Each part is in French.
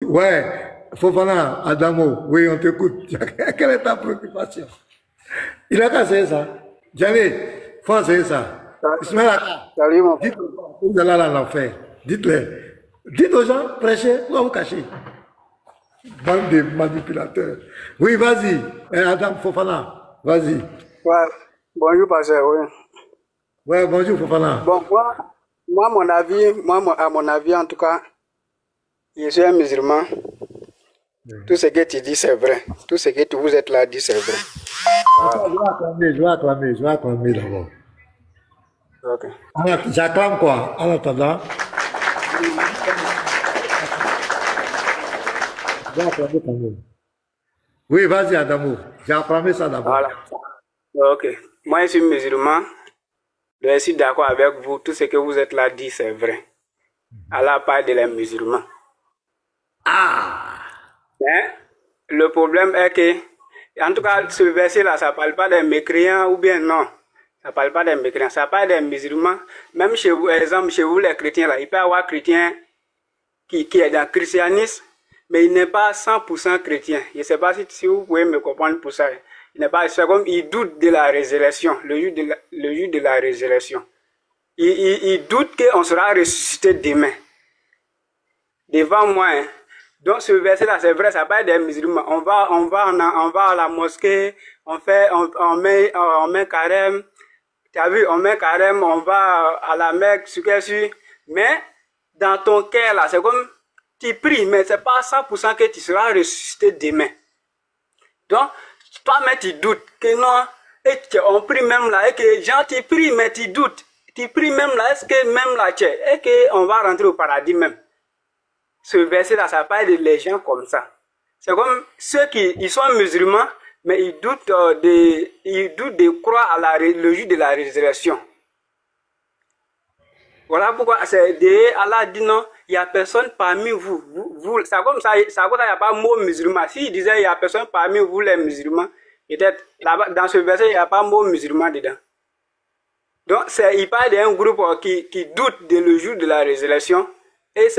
Ouais, Fofana, Adamo, oui, on t'écoute. Quelle est ta préoccupation? Il a cassé ça. Jamie, faut essayer ça. Ismaël, Salut, mon frère. dites-le, vous allez à l'enfer. Dites-le. Dites aux gens, prêchez, ou vous cachez. Bande de manipulateurs. Oui, vas-y. Adam Fofana, vas-y. Ouais. Bonjour, pasteur, oui. Ouais, bonjour Fofana. Bon, à mon avis, en tout cas, je suis un musulman. Tout ce que tu dis, c'est vrai. Tout ce que vous êtes là dit, c'est vrai. Attends, je vais acclamer d'abord. Ok. J'acclame quoi? En attendant, je vais acclamer quand même. Oui, vas-y Adamo. J'ai acclamé ça d'abord. Voilà. Ok. Moi, je suis musulman. Je suis d'accord avec vous. Tout ce que vous êtes là dit, c'est vrai. Allah parle de les musulmans. Mais le problème est que, en tout cas, ce verset-là, ça ne parle pas des mécréants ou bien non. Ça ne parle pas des mécréants, ça parle des musulmans. Même chez vous, exemple, chez vous, les chrétiens, là, il peut y avoir chrétien qui est dans le christianisme, mais il n'est pas 100% chrétien. Je ne sais pas si vous pouvez me comprendre pour ça. Il n'est pas, c'est comme il doute de la résurrection, le jour de la résurrection. Il doute qu'on sera ressuscité demain. Devant moi, hein. Donc ce verset-là, c'est vrai, ça parle des musulmans. On va à la mosquée, on met carême. Tu as vu, on met carême, on va à la Mecque, mais dans ton cœur là, c'est comme tu pries, mais c'est pas 100% que tu seras ressuscité demain. Donc, toi-même tu doutes que non, et on prie même là, et que les gens tu pries, mais tu doutes. Tu pries même là, est-ce que même là, et qu'on va rentrer au paradis même. Ce verset-là, ça parle de les gens comme ça. C'est comme ceux ils sont musulmans, mais ils doutent de croire à le jour de la résurrection. Voilà pourquoi Allah dit non, il n'y a personne parmi vous. C'est comme ça, il n'y a pas de mot musulman. S'il disait il n'y a personne parmi vous les musulmans, peut-être là-bas, dans ce verset, il n'y a pas de mot musulman dedans. Donc, il parle d'un groupe qui doute de le jour de la résurrection. Mais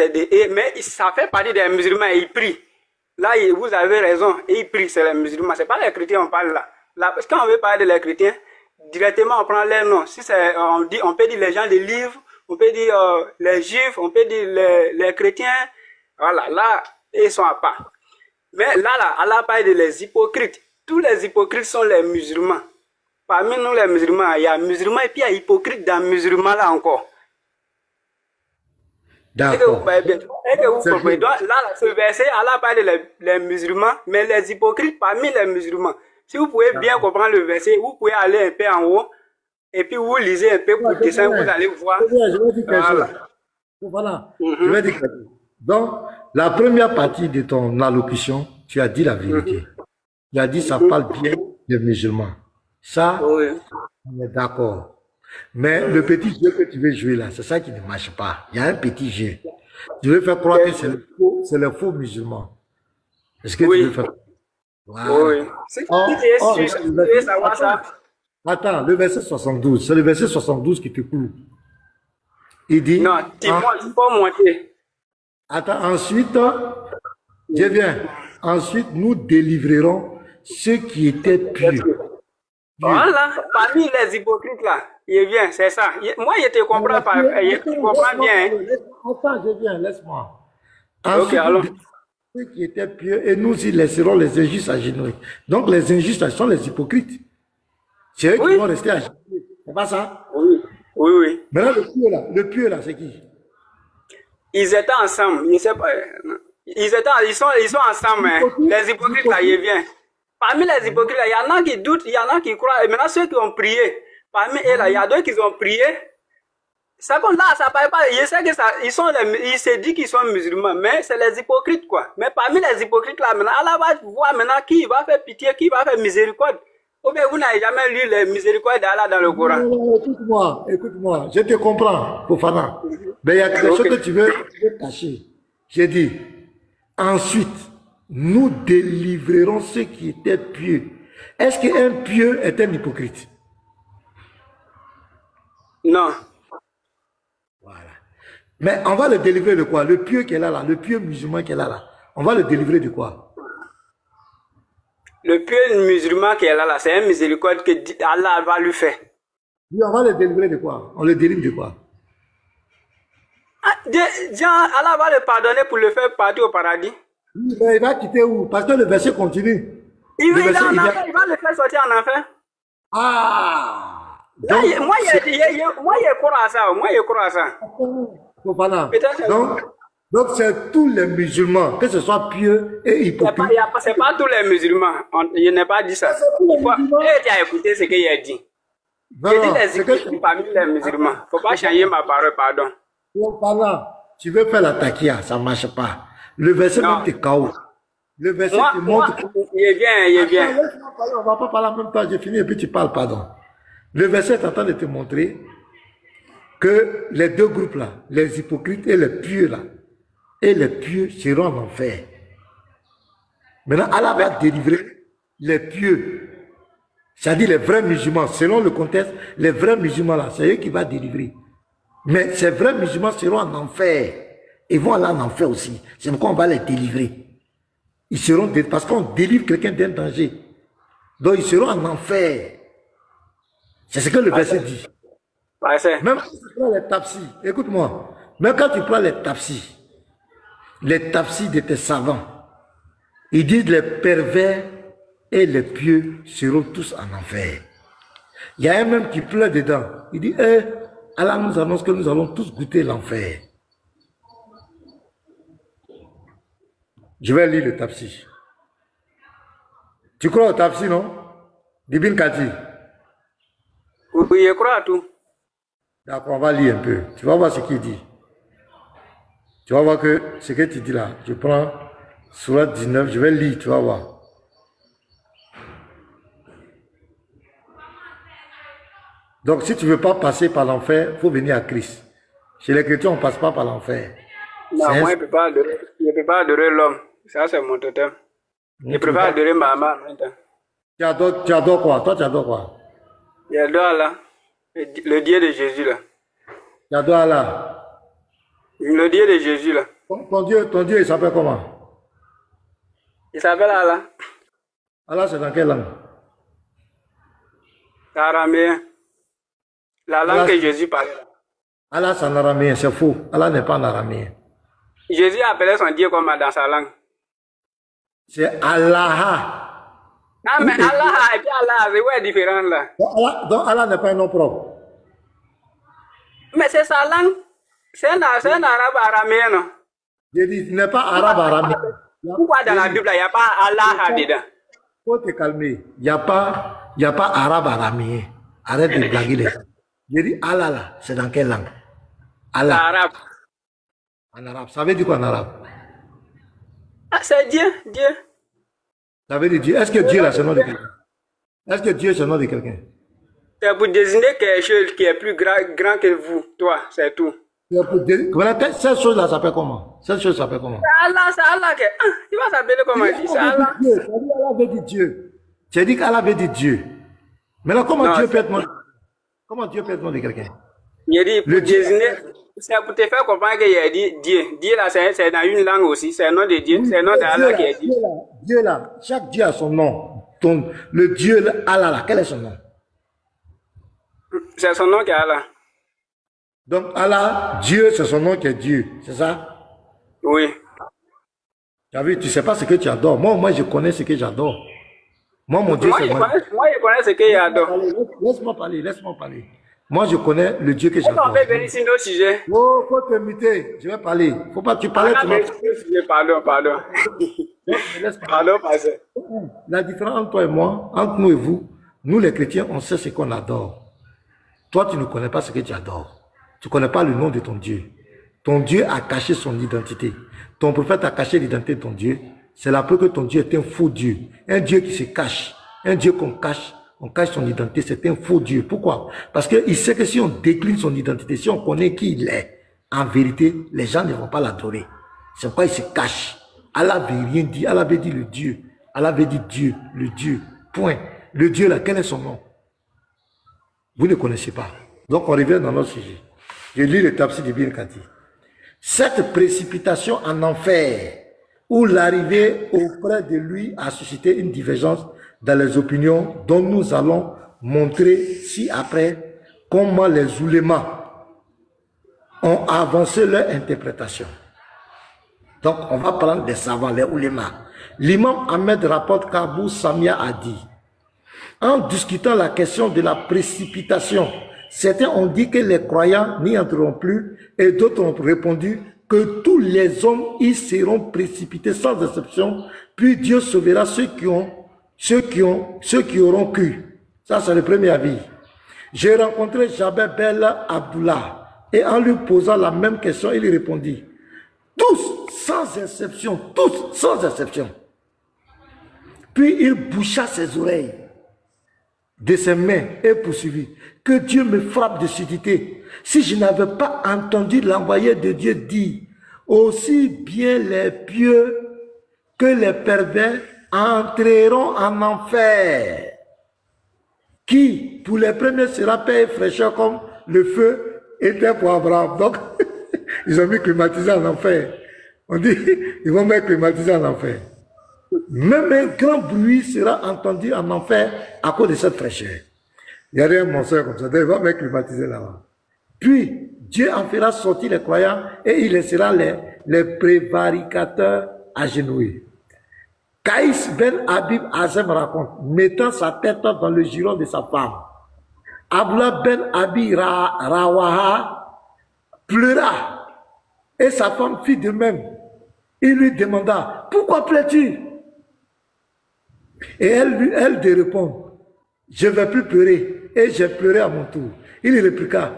ça fait partie des musulmans et ils prient. Là, vous avez raison, et ils prient, c'est les musulmans. C'est pas les chrétiens, on parle là. Parce qu'on veut parler de les chrétiens, directement on prend leur nom. Si on peut dire les gens des livres, on peut dire les juifs, on peut dire les chrétiens. Voilà, là, ils sont à part. Mais là, Allah parle de les hypocrites. Tous les hypocrites sont les musulmans. Parmi nous, les musulmans, il y a musulmans et puis il y a hypocrites dans musulmans là encore. D'accord. Là, ce verset, Allah parle les musulmans, mais les hypocrites parmi les musulmans. Si vous pouvez bien comprendre le verset, vous pouvez aller un peu en haut, et puis vous lisez un peu pour descendre, vous allez voir. Je vais dire quelque chose. Voilà. Je vais dire quelque chose. Donc, la première partie de ton allocution, tu as dit la vérité. Tu as dit ça parle bien des musulmans. Ça, on est d'accord. Mais le petit jeu que tu veux jouer là, c'est ça qui ne marche pas. Il y a un petit jeu. Tu veux faire croire que c'est le faux musulman. Est-ce que tu veux faire? Voilà. Oui. Tu veux savoir ça? Attends, le verset 72, c'est le verset 72 qui te cloue. Il dit... Non, tu peux monter. Attends, ensuite, je viens. Ensuite, nous délivrerons ceux qui étaient purs. Voilà, parmi les hypocrites là, il vient, c'est ça. Moi, je te comprends pas, je te comprends bien. Attends, je viens, laisse-moi. Ok, alors. Ceux qui étaient pieux, et nous y laisserons les injustes agenouillés. Donc les injustes sont les hypocrites. C'est eux qui vont rester agenouillés. C'est pas ça? Oui. Maintenant, le pieux là, c'est qui? Ils étaient ensemble, je sais pas. Ils sont ensemble, hein. Les hypocrites là, ils viennent. Parmi les hypocrites, il y en a qui doutent, il y en a qui croient. Et maintenant, ceux qui ont prié, parmi eux, là, il y a d'autres qui ont prié. Ça comme là, ça paraît pas. Je sais que ils se disent qu'ils sont musulmans, mais c'est les hypocrites, quoi. Mais parmi les hypocrites, là, maintenant, Allah va voir maintenant qui va faire pitié, qui va faire miséricorde. Ou bien vous n'avez jamais lu les miséricordes d'Allah dans le Coran. Écoute-moi, je te comprends, Fofana. Mais il y a quelque chose que tu veux cacher. J'ai dit, ensuite, nous délivrerons ceux qui étaient pieux. Est-ce qu'un pieux est un hypocrite? Non. Voilà. Mais on va le délivrer de quoi? Le pieux qui est là, le pieux musulman qui est là. On va le délivrer de quoi? Le pieux musulman qui est là, c'est un miséricorde que Allah va lui faire. Oui, on va le délivrer de quoi? On le délivre de quoi? Allah va le pardonner pour le faire partir au paradis. Oui, mais il va quitter où? Parce que le verset continue. Il va le faire sortir en enfer. Ah! Donc, moi, je crois à ça. Moi, je crois à ça. Voilà. Donc c'est tous les musulmans, que ce soit pieux et hypocrite. C'est pas tous les musulmans. Je n'ai pas dit ça. Tu as écouté ce qu'il a dit. J'ai dit parmi les musulmans. Il ne faut pas changer ma parole, pardon. Tu veux faire la taquia, ça ne marche pas. Le verset même te KO. Le verset te montre. Il vient. On ne va pas parler en même temps, j'ai fini et puis tu parles, pardon. Le verset est en train de te montrer que les deux groupes là, les hypocrites et les pieux là, et les pieux seront en enfer. Maintenant, Allah va délivrer les pieux, c'est-à-dire les vrais musulmans, selon le contexte, les vrais musulmans là, c'est eux qui vont délivrer. Mais ces vrais musulmans seront en enfer. Ils vont aller en enfer aussi. C'est pourquoi on va les délivrer. Ils seront, parce qu'on délivre quelqu'un d'un danger. Donc ils seront en enfer. C'est ce que le verset dit. Même quand tu prends les tafsirs, écoute-moi, même quand tu prends les tafsirs de tes savants, ils disent les pervers et les pieux seront tous en enfer. Il y a un même qui pleure dedans. Il dit, Allah nous annonce que nous allons tous goûter l'enfer. Je vais lire le tafsir. Tu crois au tafsir, non? D'Ibn Kathir. Oui, je crois à tout. D'accord, on va lire un peu. Tu vas voir ce qu'il dit. Tu vas voir que ce que tu dis là, je prends Surat 19, je vais lire, tu vas voir. Donc si tu ne veux pas passer par l'enfer, il faut venir à Christ. Chez les chrétiens, on ne passe pas par l'enfer. Non, moi, je ne peux pas adorer l'homme. Ça, c'est mon totem. Je préfère adorer maman maintenant. Tu adores quoi? Toi, tu adores quoi? J'adore Allah. Le Dieu de Jésus, là. Tu adores Allah. Le Dieu de Jésus, là. Ton Dieu, il s'appelle comment? Il s'appelle Allah. Allah, c'est dans quelle langue? C'est araméen. La langue que Jésus parlait. Allah, c'est en araméen, c'est faux. Allah n'est pas en araméen. Jésus appelait son Dieu comme dans sa langue. C'est Allah. Ah, mais Allah et puis Allah, c'est ouais différent là. Donc Allah n'est pas un nom propre. Mais c'est sa langue. C'est un arabe araméen, non? J'ai dit, il n'est pas arabe araméen. Pourquoi dans la Bible, il n'y a pas Allah dedans? Il faut te calmer. Il n'y a pas arabe araméen. Arrête de blaguer les gens. J'ai dit Allah là, c'est dans quelle langue? Allah. Arabe. En arabe. Ça veut dire quoi en arabe? Ah, c'est Dieu. Ça veut dire Dieu. Est-ce que Dieu là, c'est le nom de quelqu'un? Est-ce que Dieu c'est le nom de quelqu'un? C'est pour désigner quelque chose qui est plus grand que vous, toi, c'est tout. Cette chose-là s'appelle comment? Cette chose s'appelle comment? C'est Allah qui... Tu vas s'appeler comment il dit? C'est Allah. Allah veut dire Dieu. Tu as dit qu'Allah veut dire Dieu. Maintenant, comment Dieu peut être le nom de quelqu'un? Il dit pour désigner... C'est pour te faire comprendre qu'il a dit Dieu. Dieu là, c'est dans une langue aussi. C'est un nom de Dieu. C'est un nom d'Allah qui est dit. Dieu là, chaque Dieu a son nom. Le Dieu là, Allah là, quel est son nom? C'est son nom qui est Allah. Donc Allah, Dieu, c'est son nom qui est Dieu. C'est ça? Oui. Tu as vu, tu ne sais pas ce que tu adores. Moi, je connais ce que j'adore. Moi, mon Dieu, c'est moi. Moi, je connais ce que j'adore. Laisse-moi parler. Moi, je connais le Dieu que j'adore. On va venir sur nos sujets. Oh, faut te muter. Je vais parler. Faut pas que tu parles. Pardon. Pardon, pasteur. La différence entre toi et moi, entre nous et vous, nous les chrétiens, on sait ce qu'on adore. Toi, tu ne connais pas ce que tu adores. Tu ne connais pas le nom de ton Dieu. Ton Dieu a caché son identité. Ton prophète a caché l'identité de ton Dieu. C'est la preuve que ton Dieu est un faux Dieu. Un Dieu qui se cache. Un Dieu qu'on cache. On cache son identité, c'est un faux Dieu. Pourquoi? Parce qu'il sait que si on décline son identité, si on connaît qui il est, en vérité, les gens ne vont pas l'adorer. C'est pourquoi il se cache. Allah veut rien dire. Allah veut dire le Dieu. Allah veut dire Dieu, le Dieu. Point. Le Dieu là, quel est son nom? Vous ne connaissez pas. Donc on revient dans notre sujet. Je lis le tafsir d'Ibn Kathir. Cette précipitation en enfer où l'arrivée auprès de lui a suscité une divergence dans les opinions dont nous allons montrer ci-après comment les oulémas ont avancé leur interprétation. Donc, on va prendre des savants, les oulémas. L'imam Ahmed rapporte qu'Abou Samia a dit, en discutant la question de la précipitation, certains ont dit que les croyants n'y entreront plus et d'autres ont répondu que tous les hommes y seront précipités sans exception, puis Dieu sauvera ceux qui auront cru. Ça, c'est le premier avis. J'ai rencontré Jabir Ben Abdullah et en lui posant la même question, il répondit, tous, sans exception, tous, sans exception. Puis il boucha ses oreilles de ses mains et poursuivit. Que Dieu me frappe de surdité si je n'avais pas entendu l'envoyé de Dieu dire, aussi bien les pieux que les pervers entreront en enfer. Qui, pour les premiers, sera paix et fraîcheur comme le feu était pour Abraham. Donc, ils ont mis climatisé en enfer. On dit, ils vont mettre climatisé en enfer. Même un grand bruit sera entendu en enfer à cause de cette fraîcheur. Il y a rien de mon soeur comme ça, il va mettre climatisé là-bas. Puis, Dieu en fera sortir les croyants et il laissera les prévaricateurs agenouillés. Kaïs Ben Habib Azem raconte, mettant sa tête dans le giron de sa femme, Abdullah Ben Abi Rawaha pleura et sa femme fit de même. Il lui demanda, pourquoi pleures-tu? Et elle de répondre, je ne vais plus pleurer. Et j'ai pleuré à mon tour. Il répliqua,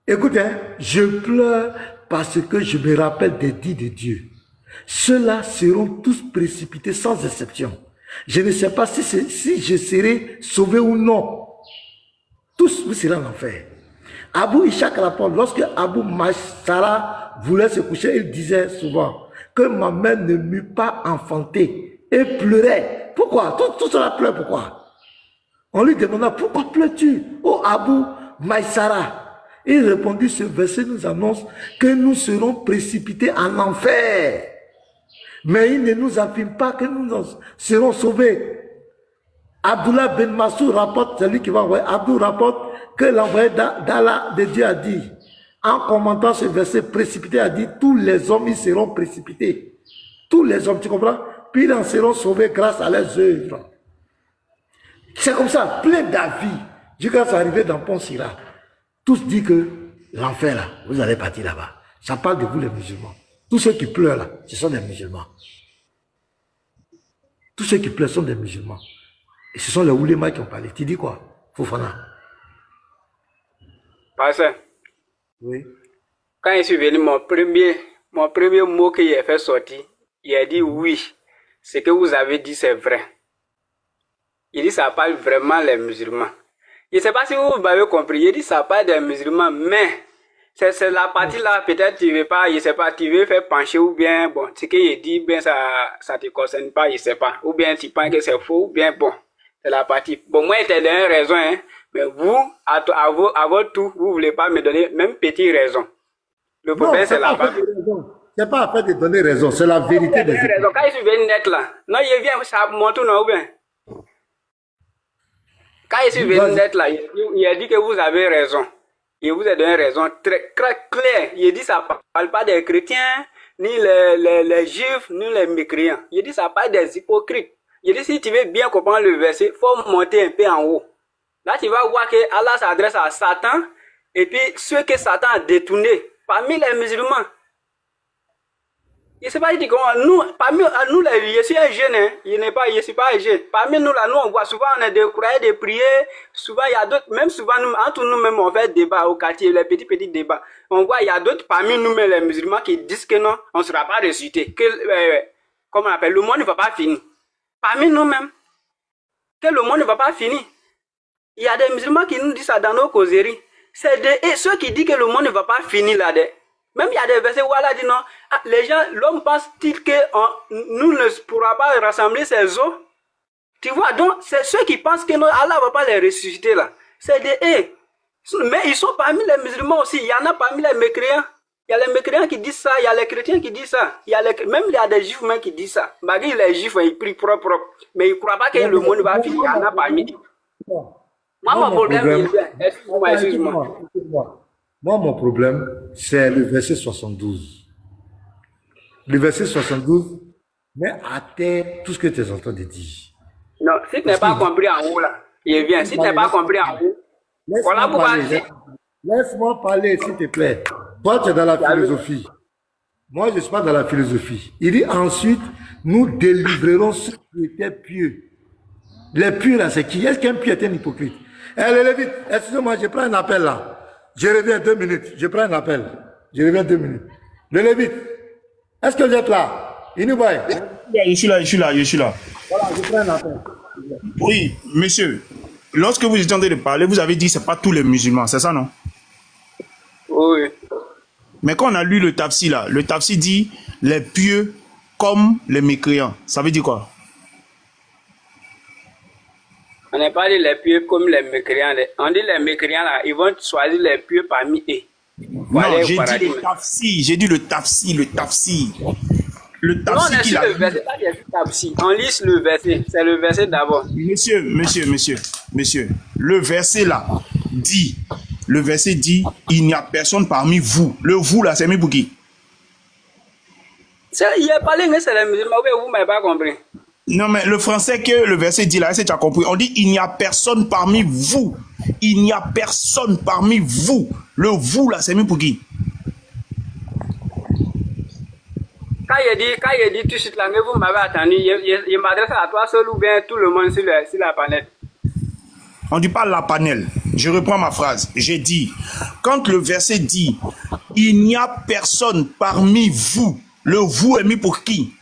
écoute, je pleure parce que je me rappelle des dits de Dieu. Ceux-là seront tous précipités sans exception. Je ne sais pas si je serai sauvé ou non. Tous vous serez en enfer. Abou Ishaq rapporte, lorsque Abou Mashara voulait se coucher, il disait souvent que ma mère ne m'eût pas enfanté et pleurait. Pourquoi? Tout cela pleure, pourquoi? On lui demanda, pourquoi pleures-tu, ô Abou Maïsara? Il répondit, ce verset nous annonce que nous serons précipités en enfer. Mais il ne nous affirme pas que nous serons sauvés. Abdullah Ben Massoud rapporte, celui qui va envoyer, Abdou rapporte que l'envoyé d'Allah de Dieu a dit, en commentant ce verset, précipité a dit, tous les hommes ils seront précipités. Tous les hommes, tu comprends? Puis ils en seront sauvés grâce à leurs œuvres. C'est comme ça, plein d'avis. Jusqu'à ça arriver dans Pont Sira. Tous disent que l'enfer là, vous allez partir là-bas. Ça parle de vous les musulmans. Tous ceux qui pleurent là, ce sont des musulmans. Tous ceux qui pleurent sont des musulmans. Et ce sont les oulémas qui ont parlé. Tu dis quoi, Fofana? Pasteur. Oui. Quand je suis venu, mon premier mot qu'il a fait sortir, il a dit oui. Ce que vous avez dit, c'est vrai. Il dit ça parle vraiment les musulmans. Je ne sais pas si vous m'avez compris. Il dit ça parle des musulmans, mais c'est la partie là, peut-être tu veux pas, je sais pas, tu veux faire pencher ou bien, bon, ce qu'il dit, bien ça te concerne pas, je sais pas. Ou bien tu penses que c'est faux, ou bien bon, c'est la partie. Bon, moi, j'ai donné raison, hein, mais vous, à votre tour, vous voulez pas me donner même petite raison. Le problème, c'est la partie. C'est pas à fait de donner raison, c'est la vérité des raison. Quand je suis venu net là, non, il vient, ça monte non, ou bien. Quand je suis venu net là, il a dit que vous avez raison. Il vous a donné raison très claire. Il dit ça parle pas des chrétiens, ni les juifs, ni les mécréants. Il dit ça parle des hypocrites. Il dit si tu veux bien comprendre le verset, il faut monter un peu en haut. Là, tu vas voir que Allah s'adresse à Satan, et puis ceux que Satan a détournés, parmi les musulmans. Je ne sais pas, il dit comment, nous, parmi nous, je suis un jeune, hein, je suis pas un jeune. Parmi nous, là, nous, on voit souvent, on est des croyants, des prières, souvent, il y a d'autres, même souvent, nous, entre nous-mêmes, on fait des débats au quartier, les petits débats. On voit, il y a d'autres parmi nous-mêmes, les musulmans, qui disent que non, on ne sera pas ressuscité, que, comment on appelle, le monde ne va pas finir. Parmi nous-mêmes, que le monde ne va pas finir. Il y a des musulmans qui nous disent ça dans nos causeries. Et ceux qui disent que le monde ne va pas finir là, même il y a des versets où Allah dit non, les gens, l'homme pense-t-il que nous ne pourrons pas rassembler ses os? Tu vois, donc c'est ceux qui pensent que non, Allah ne va pas les ressusciter là. C'est des mais ils sont parmi les musulmans aussi, il y en a parmi les mécréants. Il y a les mécréants qui disent ça, il y a les chrétiens qui disent ça. Même il y a des juifs même qui disent ça. Malgré les juifs, ils prient propre. Mais ils ne croient pas que le monde va finir. Il y en a parmi. Moi, mon problème, excuse-moi. Moi, mon problème, c'est le verset 72. Le verset 72 met à terre tout ce que tu es en train de dire. Non, si tu n'as pas compris en haut, là, il vient. Si tu n'as pas compris en haut, voilà pourquoi. Laisse-moi parler, s'il te plaît. Toi, tu es dans la philosophie. Moi, je ne suis pas dans la philosophie. Il dit ensuite, nous délivrerons ceux qui étaient pieux. Les pieux, là, c'est qui? Est-ce qu'un pieux est un hypocrite? Eh, les Lévites, excusez-moi, je prends un appel là. Je reviens 2 minutes. Je prends un appel. Je reviens 2 minutes. Les Lévites, est-ce que vous êtes là? Inoubaï. Je suis là. Voilà, je prends un appel. Oui, monsieur. Lorsque vous étiez en train de parler, vous avez dit que ce n'est pas tous les musulmans, c'est ça, non? Oui. Mais quand on a lu le tafsir là, le tafsir dit les pieux comme les mécréants. Ça veut dire quoi? On n'a pas dit les pieux comme les mécréants. On dit les mécréants là, ils vont choisir les pieux parmi eux. Non, j'ai dit le tafsir. J'ai dit le tafsir. Le tafsir qui le verset, on lit le verset. C'est le verset d'abord. Monsieur. Le verset là dit. Le verset dit, il n'y a personne parmi vous. Le vous là, c'est mis pour qui? Il a parlé que c'est les musulmans, vous m'avez pas compris. Non, mais le français que le verset dit là, est-ce que tu as compris? On dit, il n'y a personne parmi vous. Il n'y a personne parmi vous. Le vous là, c'est mis pour qui? Quand il dit tout de suite là, que vous m'avez attendu, il m'adresse à toi seul ou bien tout le monde sur la planète? On ne dit pas la panel. Je reprends ma phrase. J'ai dit, quand le verset dit, il n'y a personne parmi vous, le vous est mis pour qui?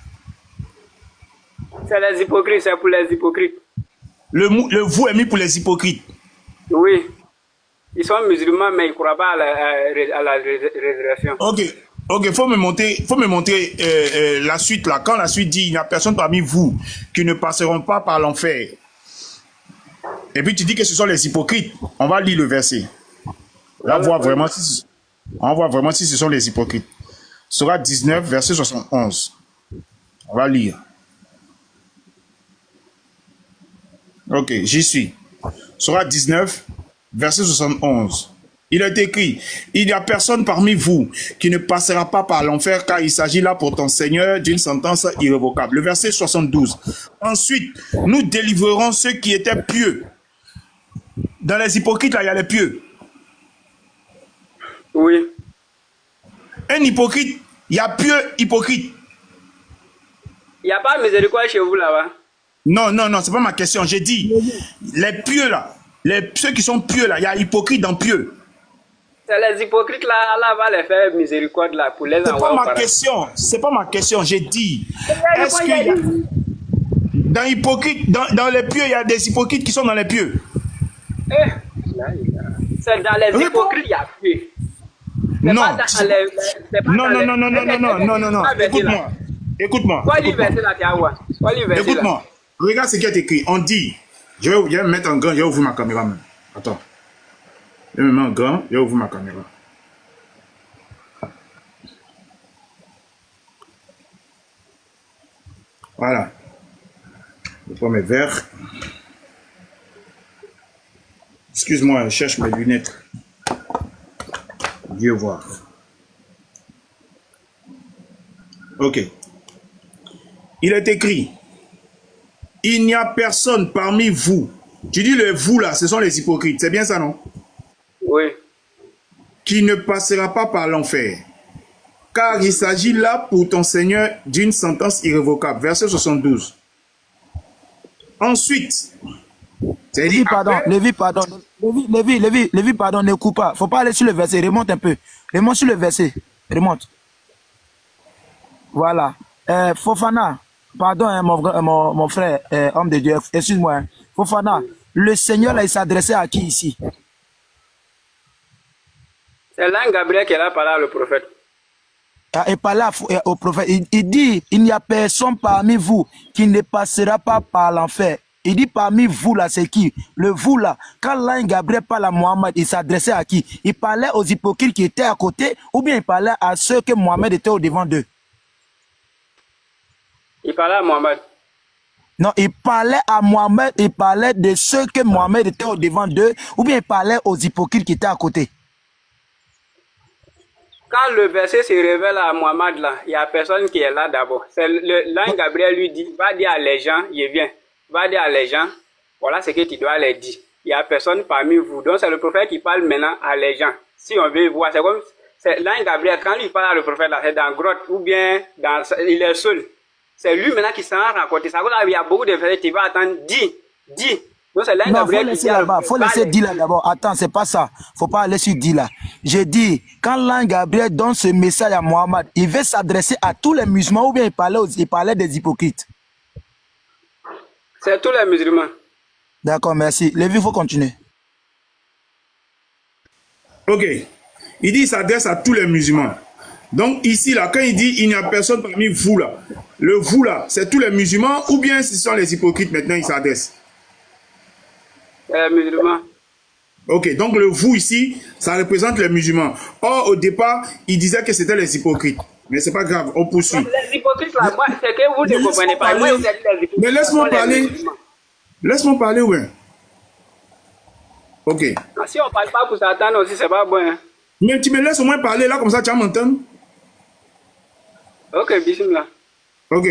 C'est les hypocrites, c'est pour les hypocrites. Le vous est mis pour les hypocrites. Oui. Ils sont musulmans, mais ils ne croient pas à la résurrection. Ok, faut me montrer la suite là. Quand la suite dit, il n'y a personne parmi vous qui ne passeront pas par l'enfer. Et puis tu dis que ce sont les hypocrites. On va lire le verset. Là, on voit vraiment si ce sont les hypocrites. Sourate 19, verset 71. On va lire. Ok, j'y suis. Sourate 19, verset 71. Il est écrit, il n'y a personne parmi vous qui ne passera pas par l'enfer, car il s'agit là pour ton Seigneur d'une sentence irrévocable. Le verset 72. Ensuite, nous délivrerons ceux qui étaient pieux. Dans les hypocrites, là, il y a les pieux. Oui. Un hypocrite, il y a pieux hypocrite. Il n'y a pas de miséricorde chez vous là-bas? Non, c'est pas ma question. J'ai dit, les pieux là, ceux qui sont pieux là, il y a hypocrite dans pieux. C'est les hypocrites là, Allah va les faire miséricorde là pour les envoyer. C'est pas ma question, j'ai dit. Est-ce qu'il y a dans hypocrite, dans les pieux, il y a des hypocrites qui sont dans les pieux? C'est dans les hypocrites, il y a pieux. Non. Non. Écoute-moi. Écoute-moi. Regarde ce qui est écrit. On dit, je vais me mettre en grand, je vais ouvrir ma caméra même. Attends. Je me mets en grand, je vais ouvrir ma caméra. Voilà. Je prends mes verres. Excuse-moi, je cherche mes lunettes. Dieu voir. Ok. Il est écrit, il n'y a personne parmi vous. Tu dis le vous là, ce sont les hypocrites. C'est bien ça, non? Oui. Qui ne passera pas par l'enfer. Car il s'agit là pour ton Seigneur d'une sentence irrévocable. Verset 72. Ensuite, Lévi, pardon, ne coupe pas. Faut pas aller sur le verset, remonte un peu. Remonte sur le verset, remonte. Voilà. Fofana, pardon, hein, mon frère, homme de Dieu, excuse-moi. Hein. Fofana, le Seigneur, là, il s'adressait à qui ici? C'est là Gabriel qui est là par le prophète. Et par là au prophète, il dit, il n'y a personne parmi vous qui ne passera pas par l'enfer. Il dit parmi vous là, c'est qui? Le vous là, quand l'ange Gabriel parle à Mohamed, il s'adressait à qui? Il parlait aux hypocrites qui étaient à côté ou bien il parlait à ceux que Mohamed était au devant d'eux? Il parlait à Mohamed. Non, il parlait à Mohamed, il parlait de ceux que Mohamed était au devant d'eux ou bien il parlait aux hypocrites qui étaient à côté? Quand le verset se révèle à Mohamed là, il n'y a personne qui est là d'abord. L'ange Gabriel lui dit, va dire à les gens, il vient. Va dire à les gens, voilà ce que tu dois leur dire. Il n'y a personne parmi vous. Donc c'est le prophète qui parle maintenant à les gens. Si on veut voir, c'est comme l'ange Gabriel, quand il parle à le prophète là, c'est dans la grotte ou bien il est seul. C'est lui maintenant qui s'en rend compte. Ça, il y a beaucoup de versets, tu vas attendre, dis. Donc c'est l'ange Gabriel qui dit là-bas. Faut laisser dire là d'abord. Attends, c'est pas ça. Faut pas aller sur dire là. J'ai dit, quand l'ange Gabriel donne ce message à Mohamed, il veut s'adresser à tous les musulmans ou bien il parlait des hypocrites? C'est tous les musulmans. D'accord, merci. Lévi, il faut continuer. Ok. Il dit il s'adresse à tous les musulmans. Donc ici, là, quand il dit il n'y a personne parmi vous là, le vous là, c'est tous les musulmans ou bien ce sont les hypocrites maintenant il s'adresse? Les musulmans. Ok, donc le vous ici, ça représente les musulmans. Or, au départ, il disait que c'était les hypocrites. Mais c'est pas grave, on poursuit. Les hypocrites là, moi, c'est que vous ne comprenez pas. Moi, vous êtes les hypocrites. Mais laisse-moi parler. Laisse-moi parler, ouais. Ok. Si on ne parle pas pour s'attendre aussi, c'est pas bon. Hein. Mais tu me laisses au moins parler là, comme ça tu vas m'entendre. Ok, bismillah. Ok.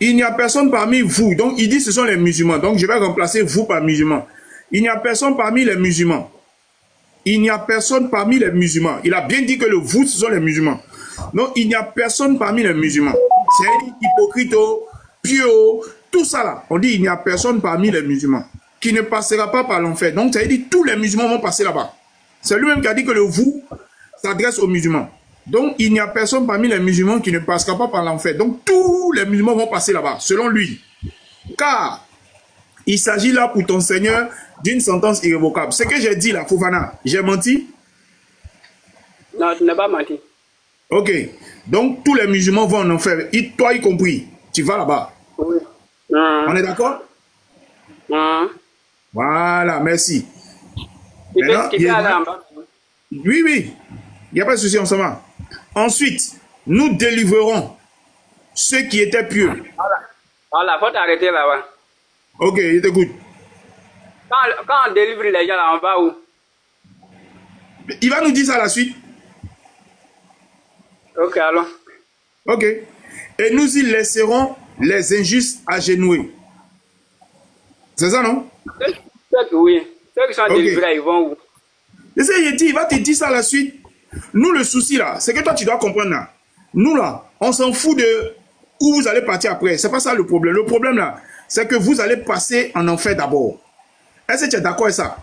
Il n'y a personne parmi vous. Donc, il dit ce sont les musulmans. Donc, je vais remplacer vous par musulmans. Il n'y a personne parmi les musulmans. Il n'y a personne parmi les musulmans. Il a bien dit que le vous, ce sont les musulmans. Donc, il n'y a personne parmi les musulmans. C'est hypocrite, pieux, tout ça là. On dit il n'y a personne parmi les musulmans qui ne passera pas par l'enfer. Donc, ça veut dire tous les musulmans vont passer là-bas. C'est lui-même qui a dit que le vous s'adresse aux musulmans. Donc, il n'y a personne parmi les musulmans qui ne passera pas par l'enfer. Donc, tous les musulmans vont passer là-bas, selon lui. Car, il s'agit là pour ton Seigneur d'une sentence irrévocable. Ce que j'ai dit là, Fofana, j'ai menti? Non, tu n'as pas menti. Ok. Donc, tous les musulmans vont en enfer, toi y compris. Tu vas là-bas. Oui. On est d'accord? Voilà, merci. Maintenant, oui, oui. Il n'y a pas de souci, on s'en va. Ensuite, nous délivrerons ceux qui étaient pieux. Voilà, faut t'arrêter là-bas. Ok, je t'écoute. Quand on délivre les gens là, on va où? Il va nous dire ça à la suite. Ok, allons. Ok. Et nous y laisserons les injustes agenoués. C'est ça, non? Oui. Ceux qui sont délivrés, ils vont où? Il va te dire ça à la suite. Nous, le souci là, c'est que toi, tu dois comprendre là. Nous là, on s'en fout de où vous allez partir après. C'est pas ça le problème. Le problème là, c'est que vous allez passer en enfer d'abord. Est-ce que tu es d'accord avec ça?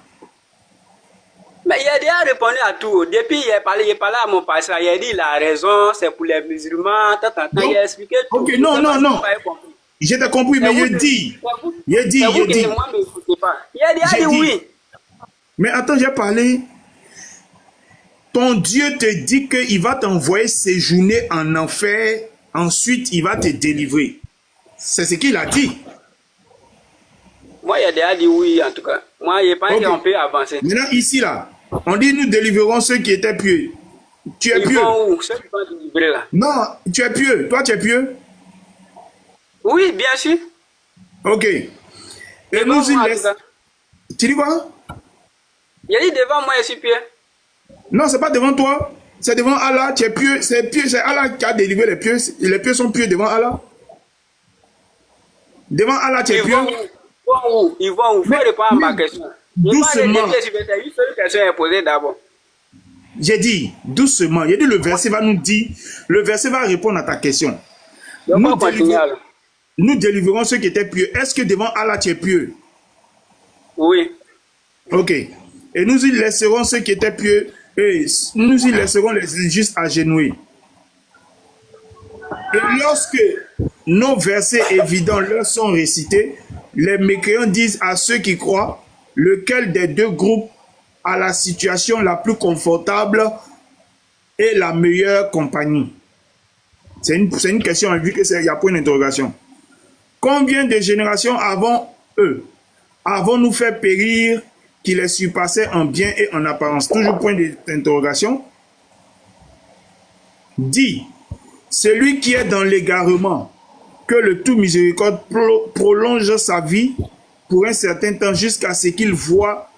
Mais il a déjà répondu à tout. Depuis, il a parlé à mon pasteur. Il a dit il a raison, c'est pour les musulmans. Il a expliqué tout. Ok, non. Je t'ai compris, mais il dit. Il a dit. Il a dit oui. Mais attends, j'ai parlé. Ton Dieu te dit qu'il va t'envoyer séjourner en enfer. Ensuite, il va te délivrer. C'est ce qu'il a dit. Moi, il a déjà dit oui, en tout cas. Moi, il pense qu'on peut avancer. Maintenant, ici, là, on dit nous délivrerons ceux qui étaient pieux. Tu es pieux. Où? Ceux qui sont délivrés, là. Non, tu es pieux. Toi, tu es pieux. Oui, bien sûr. Ok. Et nous y laissons. Tu dis quoi? Il a dit devant moi, je suis pieux. Non, c'est pas devant toi. C'est devant Allah. Tu es pieux. C'est pieux. C'est Allah qui a délivré les pieux. Les pieux sont pieux devant Allah. Devant Allah, tu es pieux. Ils vont où? Il faut répondre à ma question. Doucement. Une seule question est posée d'abord. J'ai dit, doucement. J'ai dit, le verset va nous dire, le verset va répondre à ta question. Nous délivrons ceux qui étaient pieux. Est-ce que devant Allah, tu es pieux? Oui. Ok. Et nous y laisserons ceux qui étaient pieux, et nous y laisserons les injustes agenouillés. Et lorsque nos versets évidents leur sont récités, les mécréants disent à ceux qui croient, lequel des deux groupes a la situation la plus confortable et la meilleure compagnie. C'est une question, vu qu'il y a point d'interrogation. Combien de générations avant eux avons-nous fait périr qui les surpassait en bien et en apparence? Toujours point d'interrogation. Dit, celui qui est dans l'égarement, que le tout miséricorde prolonge sa vie pour un certain temps jusqu'à ce qu'il voit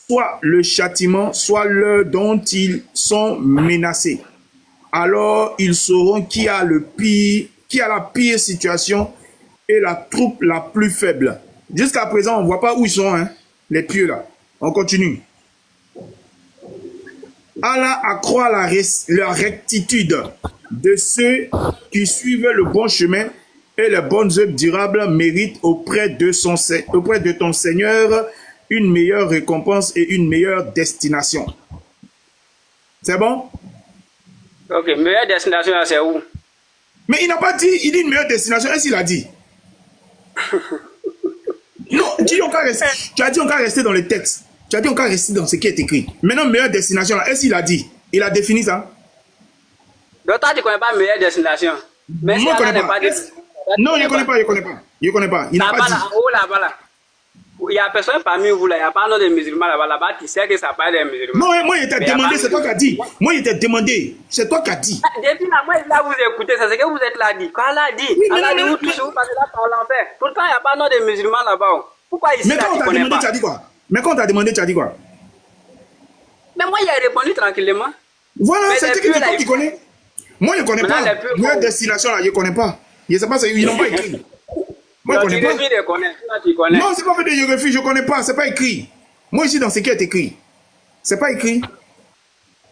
soit le châtiment, soit l'heure dont ils sont menacés. Alors ils sauront qui a la pire situation et la troupe la plus faible. Jusqu'à présent, on ne voit pas où ils sont, hein, les pieux là. On continue. Allah accroît la rectitude de ceux qui suivent le bon chemin et les bonnes œuvres durables méritent auprès de ton Seigneur une meilleure récompense et une meilleure destination. C'est bon? Ok, meilleure destination, c'est où? Mais il n'a pas dit, il dit une meilleure destination. Est-ce qu'il a dit? Non, tu as dit on va rester dans le texte. Tu as dit on va rester dans ce qui est écrit. Maintenant, meilleure destination, est-ce qu'il a dit? Il a défini ça? Donc toi, tu ne connais pas meilleure destination. Mais moi, je ne connais pas. Non, je ne connais pas, je ne connais pas. Je ne connais pas. Il n'a pas dit. Là-bas. Il n'y a personne parmi vous là, il n'y a pas de musulmans là-bas, tu sais que ça parle des musulmans. Non, moi, il t'a demandé, c'est toi qui as dit. Moi, il t'a demandé, c'est toi qui as dit. Depuis là, moi, là, vous écoutez, c'est ce que vous êtes là dit. Quand Allah dit, Allah dit, vous touchez, vous passez là par l'enfer. Pourtant, il n'y a pas de musulmans là-bas. Pourquoi ici, mais quand on t'a demandé, tu as dit quoi? Mais quand on t'a demandé, tu as dit quoi? Mais moi, il a répondu tranquillement. Voilà, c'est que toi qui connais. Moi, je ne connais pas. Meilleure destination là, je ne connais pas. Je ne sais pas, ils n'ont pas écrit. Moi, je ne connais pas. Non, c'est pas fait de je refuse, je ne connais pas, c'est pas écrit. Moi, ici, dans ce qui est écrit. C'est pas écrit.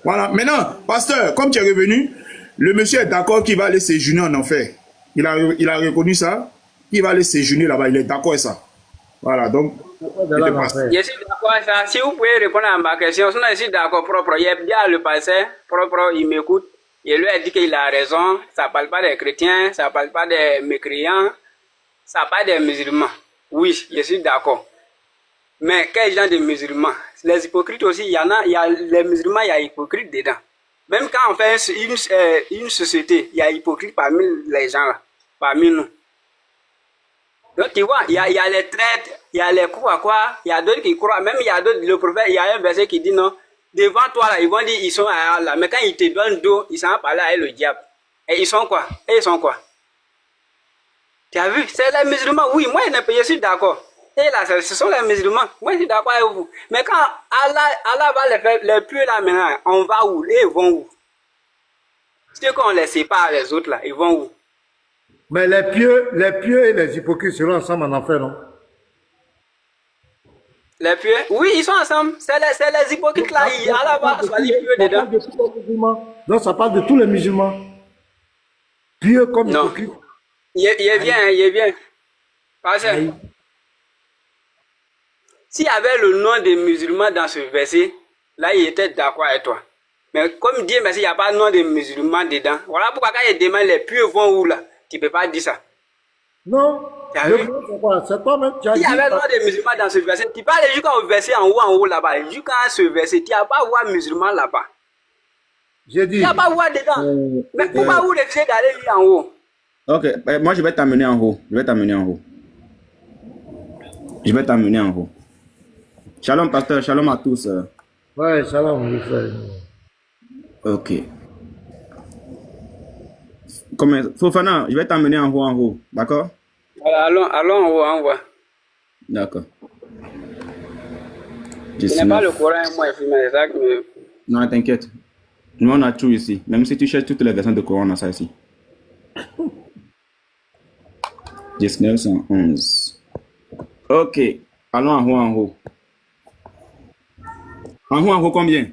Voilà. Maintenant, pasteur, comme tu es revenu, le monsieur est d'accord qu'il va aller séjourner en enfer. Il a reconnu ça. Il va aller séjourner là-bas. Il est d'accord avec ça. Voilà, donc. Je suis d'accord avec ça. Si vous pouvez répondre à ma question, sinon je suis d'accord propre. Il y a bien le passé, propre, il m'écoute. Il lui a dit qu'il a raison. Ça ne parle pas des chrétiens, ça ne parle pas des mécréants. Ça parle des musulmans. Oui, je suis d'accord. Mais quel genre de musulmans? Les hypocrites aussi, il y a les musulmans, il y a hypocrites dedans. Même quand on fait une société, il y a hypocrites parmi les gens là, parmi nous. Donc tu vois, il y a les traites, il y a les quoi, il y a d'autres qui croient, même il y a d'autres, le prophète, il y a un verset qui dit non, devant toi là, ils vont dire ils sont à Allah, mais quand ils te donnent dos, ils s'en vont parler avec le diable. Et ils sont quoi? Et ils sont quoi? Tu as vu? C'est les musulmans. Oui, moi, je suis d'accord. Et là, ce sont les musulmans. Moi, je suis d'accord avec vous. Mais quand Allah va les faire, les pieux là maintenant, on va où? Et ils vont où? C'est qu'on les sépare les autres là, ils vont où? Mais les pieux et les hypocrites seront ensemble en enfer, non? Les pieux? Oui, ils sont ensemble. C'est les hypocrites là. Allah va choisir pieux dedans. Donc, ça parle de tous les musulmans. Pieux comme hypocrites. Il est bien. Parce que s'il y avait le nom des musulmans dans ce verset, là, il était d'accord avec toi. Mais comme Dieu merci, il n'y a pas de nom des musulmans dedans. Voilà pourquoi quand il demande les pieux vont où là, tu ne peux pas dire ça. Non. C'est toi-même qui as dit. S'il y avait le nom des musulmans dans ce verset, tu peux aller jusqu'au verset en haut là-bas. Jusqu'à ce verset, tu n'as pas voir musulmans là-bas. J'ai dit. Tu n'as pas voir dedans. Mais pourquoi vous refusez d'aller lire en haut? Ok, moi je vais t'amener en haut. Je vais t'amener en haut. Shalom, pasteur. Shalom à tous. Ouais, shalom, mon frère. Ok. Fofana, je vais t'amener en haut. D'accord? Allons en haut. D'accord. Je n'ai pas le Coran, moi, c'est ça que me... Non, t'inquiète. Nous, on a tout ici. Même si tu cherches toutes les versions de Coran, on a ça ici. 1911. Ok. Allons en haut. En haut combien?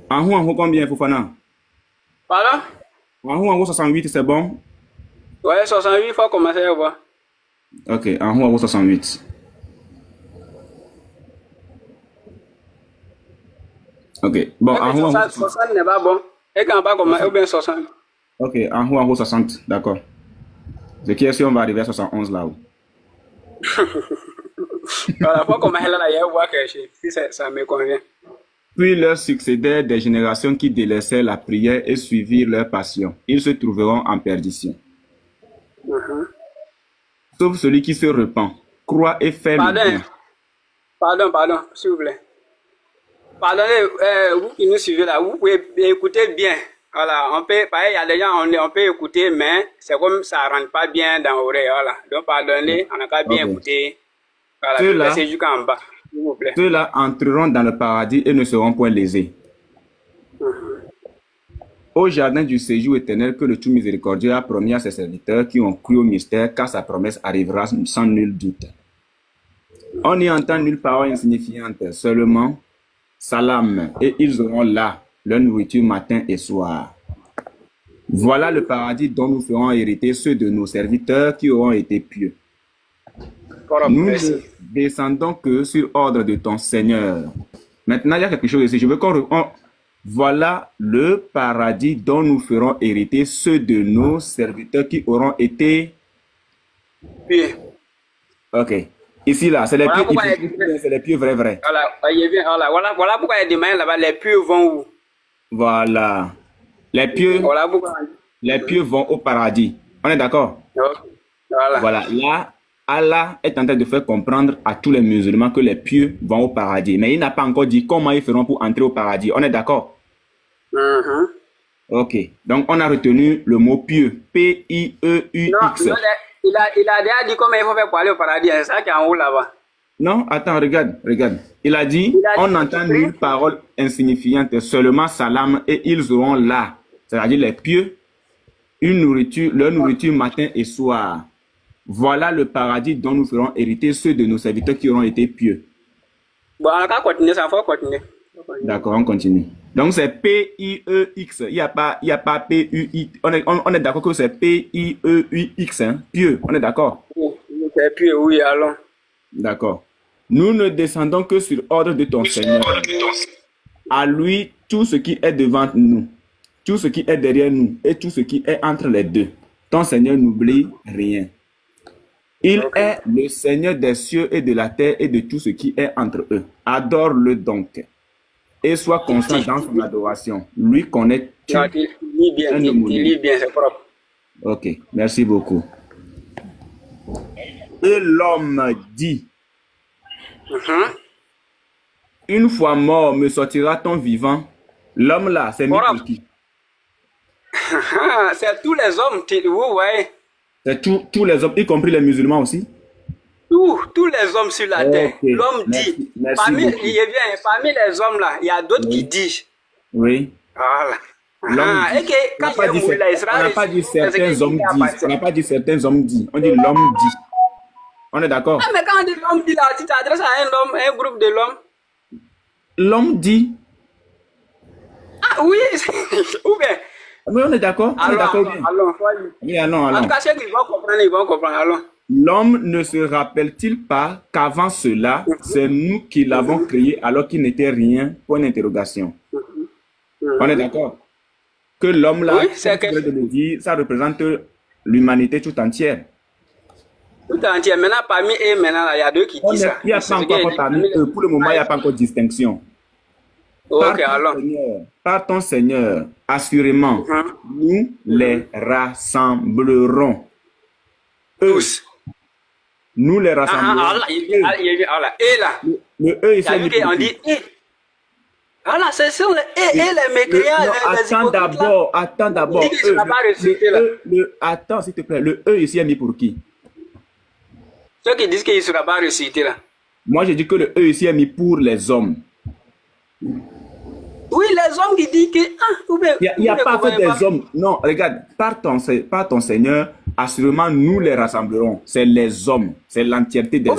En haut combien, Fofana? Pardon? En haut 68, c'est bon? Ouais, 68, il faut commencer à voir. Ok, en haut 68. Ok, bon, en haut 60 n'est pas bon. Et quand on va commencer, ou bien 60. Ok, en haut 60, d'accord. Ce qui est sûr, on va arriver à 71 là-haut. Voilà, faut commencer là, il y a voir que si ça me convient. Puis leur succédèrent des générations qui délaissèrent la prière et suivirent leur passion. Ils se trouveront en perdition. sauf celui qui se repent, croit et fait le bien. Pardon, s'il vous plaît. Pardonnez, vous qui nous suivez là, vous pouvez écouter bien. Voilà, on peut, pareil, il y a des gens, on peut écouter, mais c'est comme ça ne rentre pas bien dans l'oreille. Voilà. Donc, pardonnez, on n'a qu'à bien écouter. Voilà, c'est jusqu'en bas, s'il vous plaît. Ceux-là entreront dans le paradis et ne seront point lésés. Au jardin du séjour éternel que le tout miséricordieux a promis à ses serviteurs qui ont cru au mystère, car sa promesse arrivera sans nul doute. On n'y entend nulle parole insignifiante, seulement salam, et ils auront là leur nourriture matin et soir. Voilà le paradis dont nous ferons hériter ceux de nos serviteurs qui auront été pieux. Nous ne descendons que sur ordre de ton Seigneur. Maintenant, il y a quelque chose ici. Je veux qu'on... Voilà le paradis dont nous ferons hériter ceux de nos serviteurs qui auront été pieux. Ok. Ici, là, c'est les pieux hypocrites, c'est les pieux vrais. Voilà pourquoi il y a des mains là-bas. Les pieux vont où? Voilà. Les pieux vont au paradis. On est d'accord? Voilà. Là, Allah est en train de faire comprendre à tous les musulmans que les pieux vont au paradis. Mais il n'a pas encore dit comment ils feront pour entrer au paradis. On est d'accord? Ok. Donc, on a retenu le mot pieux. P-I-E-U-X. Non, il a déjà dit comment il faut faire pour aller au paradis. C'est ça qui est en haut là-bas. Non, attends, regarde. Il a dit, on entend nulle parole insignifiante, seulement salam, et ils auront là, c'est-à-dire les pieux, leur nourriture matin et soir. Voilà le paradis dont nous ferons hériter ceux de nos serviteurs qui auront été pieux. Bon, on va continuer, ça faut continuer. D'accord, on continue. Donc c'est P-I-E-X, il n'y a pas P-U-I. On est d'accord que c'est P-I-E-U-X, hein? Pieux, on est d'accord? C'est pieux, oui, allons. D'accord. Nous ne descendons que sur ordre de ton Seigneur. À lui, tout ce qui est devant nous, tout ce qui est derrière nous et tout ce qui est entre les deux. Ton Seigneur n'oublie rien. Il est le Seigneur des cieux et de la terre et de tout ce qui est entre eux. Adore-le donc et sois constant dans son adoration. Lui connaît-tu? Il lit bien, c'est propre. Ok, merci beaucoup. Et l'homme dit, une fois mort, me sortira-t-on vivant? L'homme là, c'est mis pour qui? C'est tous les hommes, vous voyez. C'est tous les hommes, y compris les musulmans aussi? Tous les hommes sur la terre. L'homme dit. Parmi les hommes là, il y a d'autres qui disent. Oui. Voilà. On n'a pas dit certains hommes disent. On n'a pas dit certains hommes disent. On dit l'homme dit. On est d'accord? Ah, mais quand on dit l'homme dit là, tu t'adresses à un homme, un groupe de l'homme. L'homme dit. Ah oui, ou bien. Oui, on est d'accord. Allons. Oui, allons. En tout cas, ceux qui vont comprendre, allons. L'homme ne se rappelle-t-il pas qu'avant cela, c'est nous qui l'avons créé alors qu'il n'était rien? Point d'interrogation. On est d'accord? Que l'homme là, ça représente l'humanité tout entière. Tout entière. Maintenant, parmi eux, il y a deux qui disent ça. Il n'y a pas encore parmi eux. Pour le moment, il n'y a pas encore de distinction. Par ton Seigneur, assurément, nous les rassemblerons. Tous. Nous les rassemblerons. Et là. Le E ici. On dit et. Voilà, ce sont les les mécréants. Attends d'abord. Attends, s'il te plaît. Le E ici est mis pour qui? Ceux qui disent qu'il ne sera pas récité là. Moi, je dis que le E ici est mis pour les hommes. Oui, les hommes qui disent que... Il n'y a pas fait des hommes. Non, regarde, par ton Seigneur, assurément, nous les rassemblerons. C'est les hommes. C'est l'entièreté des hommes.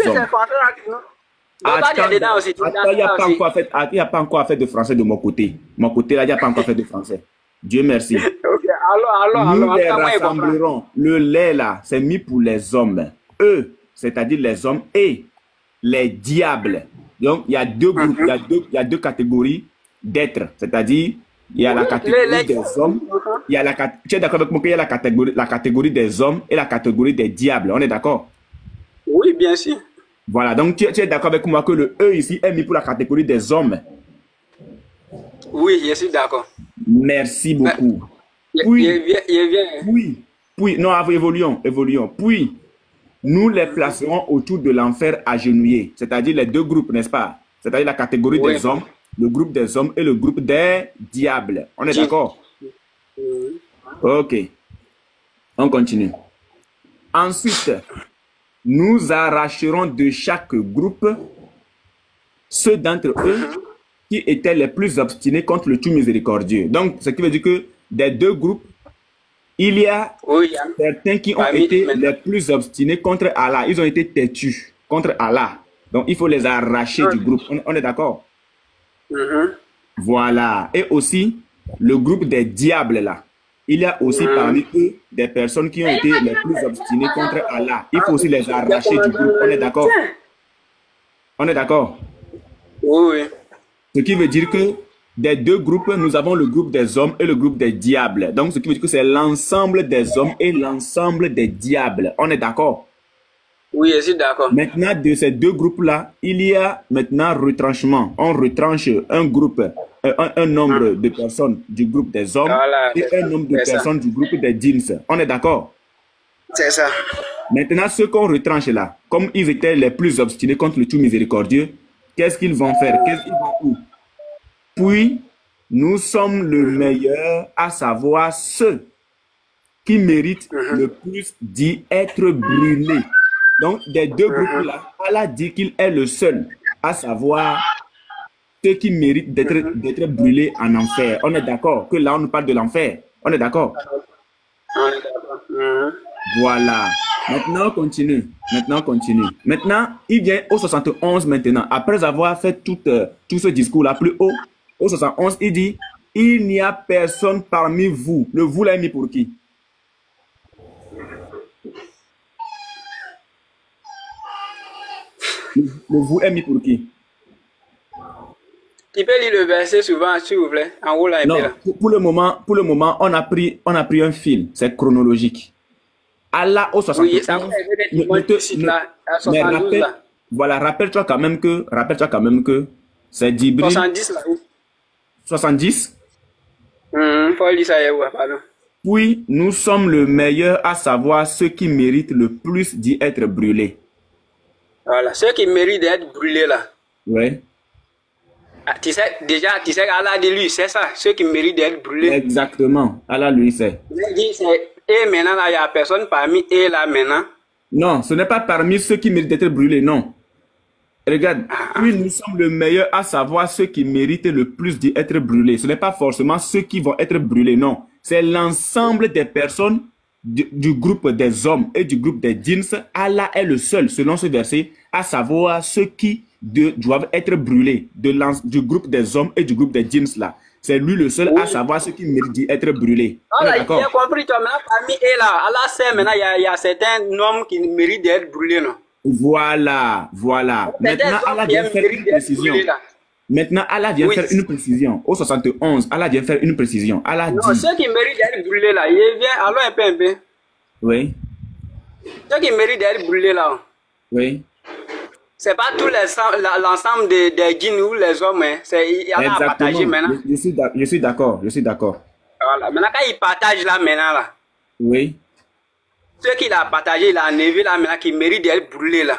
Attends, il n'y a pas encore fait de français de mon côté. Mon côté, là, il n'y a pas encore fait de français. Dieu merci. Nous les rassemblerons. Le lait, là, c'est mis pour les hommes. Eux, c'est-à-dire les hommes et les diables. Donc, il y a deux groupes, il y a deux catégories d'êtres. C'est-à-dire, il y a la catégorie des hommes. Tu es d'accord avec moi qu'il y a la catégorie des hommes et la catégorie des diables. On est d'accord? Oui, bien sûr. Voilà, donc tu es d'accord avec moi que le E ici est mis pour la catégorie des hommes? Oui, je suis d'accord. Merci beaucoup. Puis, non, évoluons. Puis, nous les placerons autour de l'enfer agenouillés. C'est-à-dire les deux groupes, n'est-ce pas? C'est-à-dire la catégorie des hommes, le groupe des hommes et le groupe des diables. On est d'accord? Ok. On continue. Ensuite, nous arracherons de chaque groupe ceux d'entre eux qui étaient les plus obstinés contre le tout miséricordieux. Donc, ce qui veut dire que des deux groupes, il y a certains qui ont été les plus obstinés contre Allah. Ils ont été têtus contre Allah. Donc, il faut les arracher du groupe. On est d'accord? Voilà. Et aussi, le groupe des diables, là. Il y a aussi parmi eux des personnes qui ont été les plus obstinées contre Allah. Il faut aussi les arracher du groupe. On est d'accord? On est d'accord? Oui. Ce qui veut dire que des deux groupes, nous avons le groupe des hommes et le groupe des diables. Donc, ce qui veut dire que c'est l'ensemble des hommes et l'ensemble des diables. On est d'accord? Oui, je suis d'accord. Maintenant, de ces deux groupes-là, il y a maintenant retranchement. On retranche un groupe, un nombre de personnes du groupe des hommes et un nombre de personnes du groupe des djinns. On est d'accord? C'est ça. Maintenant, ceux qu'on retranche là, comme ils étaient les plus obstinés contre le tout miséricordieux, qu'est-ce qu'ils vont faire? Qu'est-ce qu'ils vont où? Puis, nous sommes le meilleur, à savoir ceux qui méritent le plus d'y être brûlés. Donc, des deux groupes-là, Allah dit qu'il est le seul, à savoir ceux qui méritent d'être brûlés en enfer. On est d'accord que là, on nous parle de l'enfer. On est d'accord? On est d'accord. Voilà. Maintenant, on continue. Maintenant, il vient au 71 maintenant. Après avoir fait tout ce discours-là plus haut, au 71, il dit, il n'y a personne parmi vous. Le vous l'a mis pour qui? Le vous est mis pour qui? Tu peux lire le verset souvent, s'il vous plaît, en haut là. Non, pour le moment, on a pris un fil. C'est chronologique. Allah au 71. Oui, ça voilà, rappelle-toi quand même que c'est Djibril. 70 là. 70. Faut lire ça, pardon. Puis, nous sommes le meilleur, à savoir ceux qui méritent le plus d'y être brûlés. Voilà, ceux qui méritent d'être brûlés là. Oui. Ah, tu sais, Allah dit lui, c'est ça, ceux qui méritent d'être brûlés. Exactement, Allah lui sait. Il dit, et maintenant là, il n'y a personne parmi eux là maintenant. Non, ce n'est pas parmi ceux qui méritent d'être brûlés, non. Regarde, puis nous sommes le meilleur, à savoir ceux qui méritent le plus d'y être brûlés. Ce n'est pas forcément ceux qui vont être brûlés, non. C'est l'ensemble des personnes du groupe des hommes et du groupe des djinns. Allah est le seul, selon ce verset, à savoir ceux qui doivent être brûlés du groupe des hommes et du groupe des djinns là. C'est lui le seul à savoir ceux qui méritent d'y être brûlés. Voilà, il a compris, toi, maintenant, parmi eux là, Allah sait maintenant, il y a certains hommes qui méritent d'être brûlés, non? Voilà. Maintenant, Allah vient faire une précision. Au 71, Allah vient faire une précision. Allah dit... Non, ceux qui méritent d'être brûlés là, il vient, allons un peu. Oui. Ceux qui méritent d'être brûlés là. Oui. C'est pas tout l'ensemble des djinns ou les hommes, hein. Il y en a à partager maintenant. Je suis d'accord. Voilà. Maintenant, quand il partage là, maintenant là. Oui. Ceux qu'il a partagé, il a enlevé là, maintenant, qui méritent d'être brûlés là.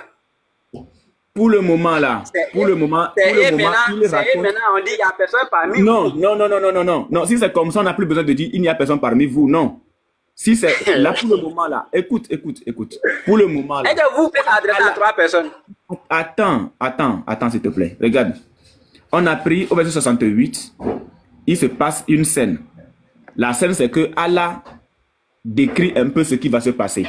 Pour le moment là, il maintenant, on dit il n'y a personne parmi vous. Non, si c'est comme ça, on n'a plus besoin de dire il n'y a personne parmi vous, non. Si c'est là pour le moment là, écoute. Pour le moment là. Et que vous faites adresser à 3 personnes. Attends s'il te plaît. Regarde. On a pris au verset 68, il se passe une scène. La scène c'est que Allah décrit un peu ce qui va se passer.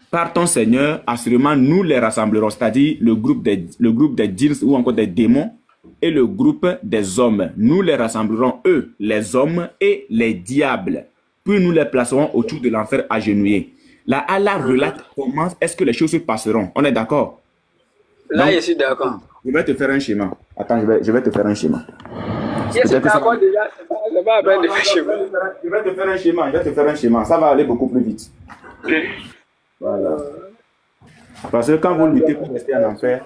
Par ton Seigneur, assurément, nous les rassemblerons, c'est-à-dire le groupe des djinns ou encore des démons et le groupe des hommes. Nous les rassemblerons, eux, les hommes et les diables. Puis nous les placerons autour de l'enfer agenouillés. Là, Allah relate comment est-ce que les choses se passeront. On est d'accord? Là, je suis d'accord. Je vais te faire un schéma. Attends, je vais te faire un schéma. Je suis d'accord déjà, c'est pas à peine de faire schéma. Je vais te faire un schéma. Ça va aller beaucoup plus vite. Voilà. Parce que quand vous luttez pour rester en enfer,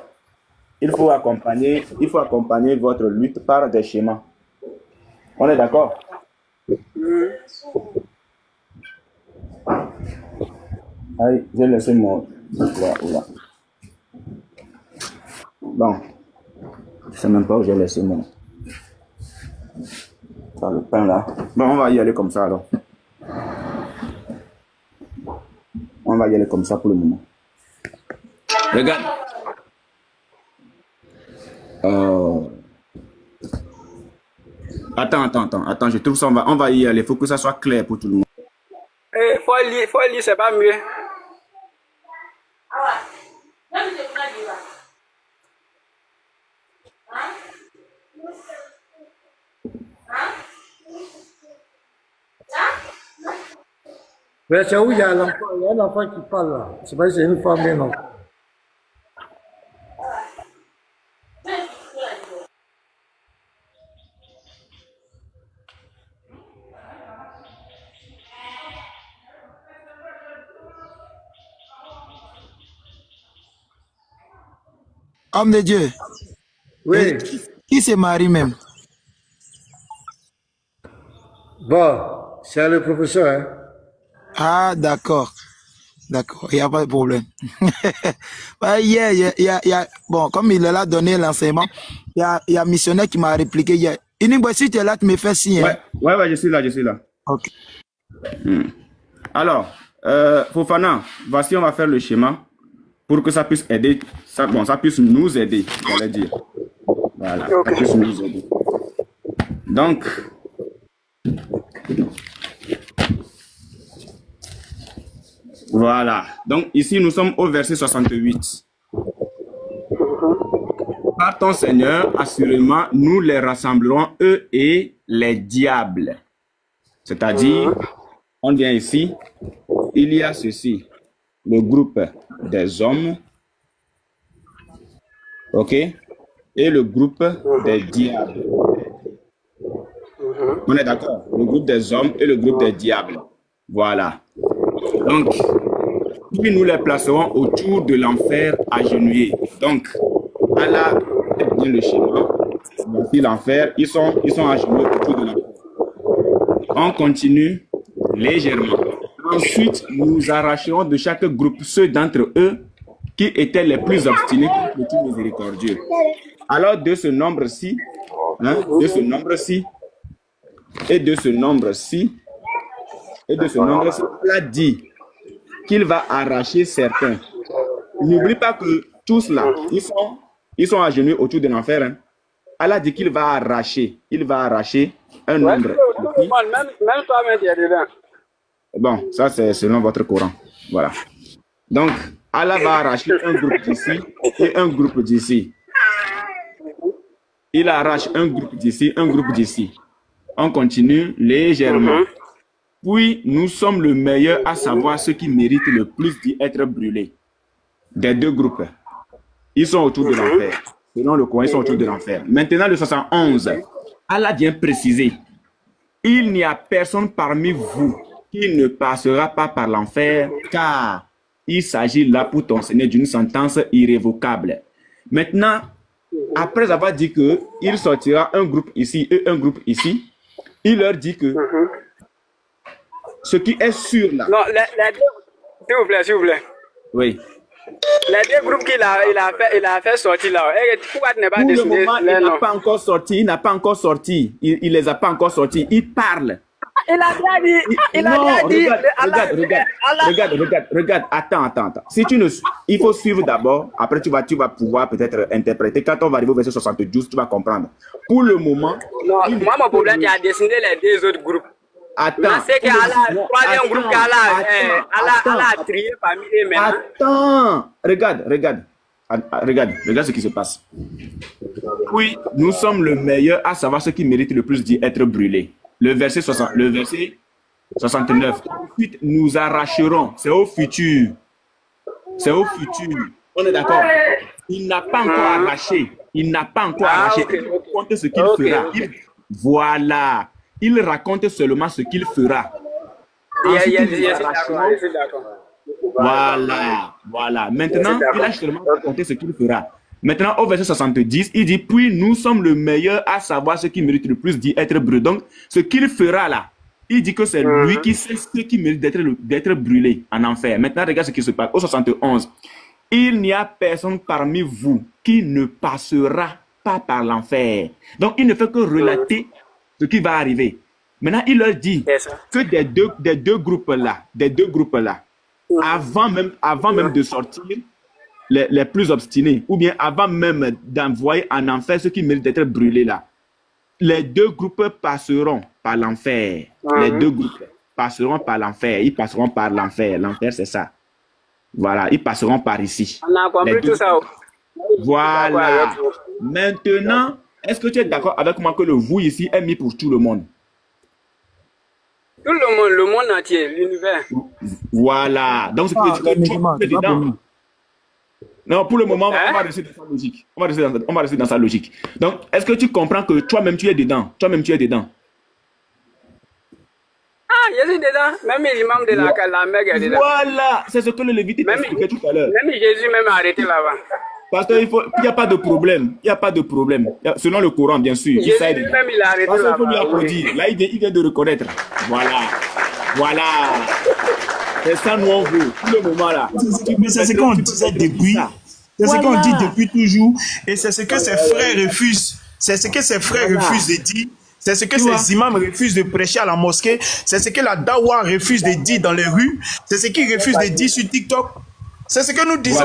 il faut accompagner votre lutte par des schémas. On est d'accord? Allez, j'ai laissé Voilà. Bon. Je sais même pas où j'ai laissé mon... Ça, le pain là. Bon, on va y aller comme ça alors. On va y aller comme ça pour le moment. Regarde. Attends, je trouve ça, on va y aller. Il faut que ça soit clair pour tout le monde. Faut lire, c'est pas mieux. Mais c'est où il y a l'enfant, il y a un enfant qui parle là. C'est pas si c'est une femme, mais non. Homme de Dieu. Oui. Et qui se marie même? Bon, c'est le professeur, hein. Ah, d'accord. D'accord, il n'y a pas de problème. Bon, comme il a donné l'enseignement, il y a un missionnaire qui m'a répliqué hier. Inigwe, si tu es là, tu me fais signe. Hein? Ouais, je suis là. Ok. Alors, Fofana, voici, on va faire le schéma pour que ça puisse aider, ça puisse nous aider, j'allais dire. Voilà, ça puisse nous aider. Donc, voilà. Donc, ici, nous sommes au verset 68. Par ton Seigneur, assurément, nous les rassemblerons, eux et les diables. C'est-à-dire, on vient ici, il y a ceci, le groupe des hommes, ok, et le groupe des diables. On est d'accord? Le groupe des hommes et le groupe des diables. Voilà. Donc, puis nous les placerons autour de l'enfer agenouillés. Donc, Allah est bien le schéma. Voici l'enfer, ils sont agenouillés autour de l'enfer. On continue légèrement. Ensuite, nous arracherons de chaque groupe ceux d'entre eux qui étaient les plus obstinés contre le tout miséricordieux. Alors, de ce nombre-ci, de ce nombre-ci, et de ce nombre-ci, il a dit qu'il va arracher certains. N'oublie pas que tous là, ils sont agenouillés autour de l'enfer. Hein. Allah dit qu'il va arracher. Il va arracher un nombre. Même toi-même, tu es dedans. Bon, ça c'est selon votre Coran. Voilà. Donc, Allah va arracher un groupe d'ici et un groupe d'ici. Il arrache un groupe d'ici, un groupe d'ici. On continue légèrement. Puis, nous sommes le meilleur à savoir ceux qui méritent le plus d'y être brûlés. Des deux groupes. Ils sont autour de l'enfer. Selon le Coran, ils sont autour de l'enfer. Maintenant, le 71. Allah vient préciser. Il n'y a personne parmi vous qui ne passera pas par l'enfer, car il s'agit là pour ton Seigneur d'une sentence irrévocable. Maintenant, après avoir dit qu'il sortira un groupe ici et un groupe ici, il leur dit que ce qui est sûr là. Non, s'il vous plaît. Oui. Les deux groupes qu'il a fait sortir là, pourquoi tu n'es pas Pour le dessiné moment, il n'a pas encore sorti, il n'a pas encore sorti, il les a pas encore sortis, il parle. Il a bien dit, Regarde, attends. Si tu ne, il faut suivre d'abord, après tu vas pouvoir peut-être interpréter. Quand on va arriver au verset 72, tu vas comprendre. Pour le moment... Non, moi mon problème, c'est à dessiner les deux autres groupes. Attends. C'est qu'Allah, le troisième groupe qu'Allah a trié parmi eux maintenant. Attends, regarde ce qui se passe. Oui, nous sommes le meilleur à savoir ce qui mérite le plus d'y être brûlé. Le verset 69. Ensuite, nous arracherons. C'est au futur. On est d'accord? Il n'a pas encore arraché. Il raconte ce qu'il fera. Voilà. Il raconte seulement ce qu'il fera. Voilà. Maintenant, il a seulement raconté ce qu'il fera. Maintenant, au verset 70, il dit, puis nous sommes le meilleur à savoir ce qui mérite le plus d'y être brûlé. Donc, ce qu'il fera là, il dit que c'est lui qui sait ce qui mérite d'être brûlé en enfer. Maintenant, regarde ce qui se passe. Au 71, il n'y a personne parmi vous qui ne passera pas par l'enfer. Donc, il ne fait que relater ce qui va arriver. Maintenant, il leur dit que des deux groupes-là, avant même de sortir, les plus obstinés, ou bien avant même d'envoyer en enfer ceux qui méritent d'être brûlés là, les deux groupes passeront par l'enfer. Les deux groupes passeront par l'enfer. Ils passeront par l'enfer. L'enfer, c'est ça. Voilà, ils passeront par ici. On a compris tout ça. Voilà. Maintenant, est-ce que tu es d'accord avec moi que le vous ici est mis pour tout le monde? Tout le monde entier, l'univers. Voilà. Donc, c'est que tu es dedans. Non, pour le moment, on va rester dans sa logique. On va rester dans sa logique. Donc, est-ce que tu comprends que toi-même, tu es dedans? Toi-même, tu es dedans. Ah, je suis dedans. Même l'imam de la Mecque est dedans. Voilà. C'est ce que le Lévitique expliquait tout à l'heure. Même Jésus même arrêté là-bas. Parce qu'il n'y a pas de problème. Il n'y a pas de problème. Selon le Coran, bien sûr. Jésus même, il a arrêté là-bas. Parce qu'il faut lui applaudir. Là, il vient de reconnaître. Voilà. Voilà. C'est ça, nous, on veut. Tout le moment, là. Mais c'est ce qu'on disait depuis. C'est ce qu'on dit depuis toujours. Et c'est ce que ses frères refusent. C'est ce que ses frères refusent de dire. C'est ce que ces imams refusent de prêcher à la mosquée. C'est ce que la Dawa refuse de dire dans les rues. C'est ce qu'ils refusent de dire sur TikTok. C'est ce que nous disons.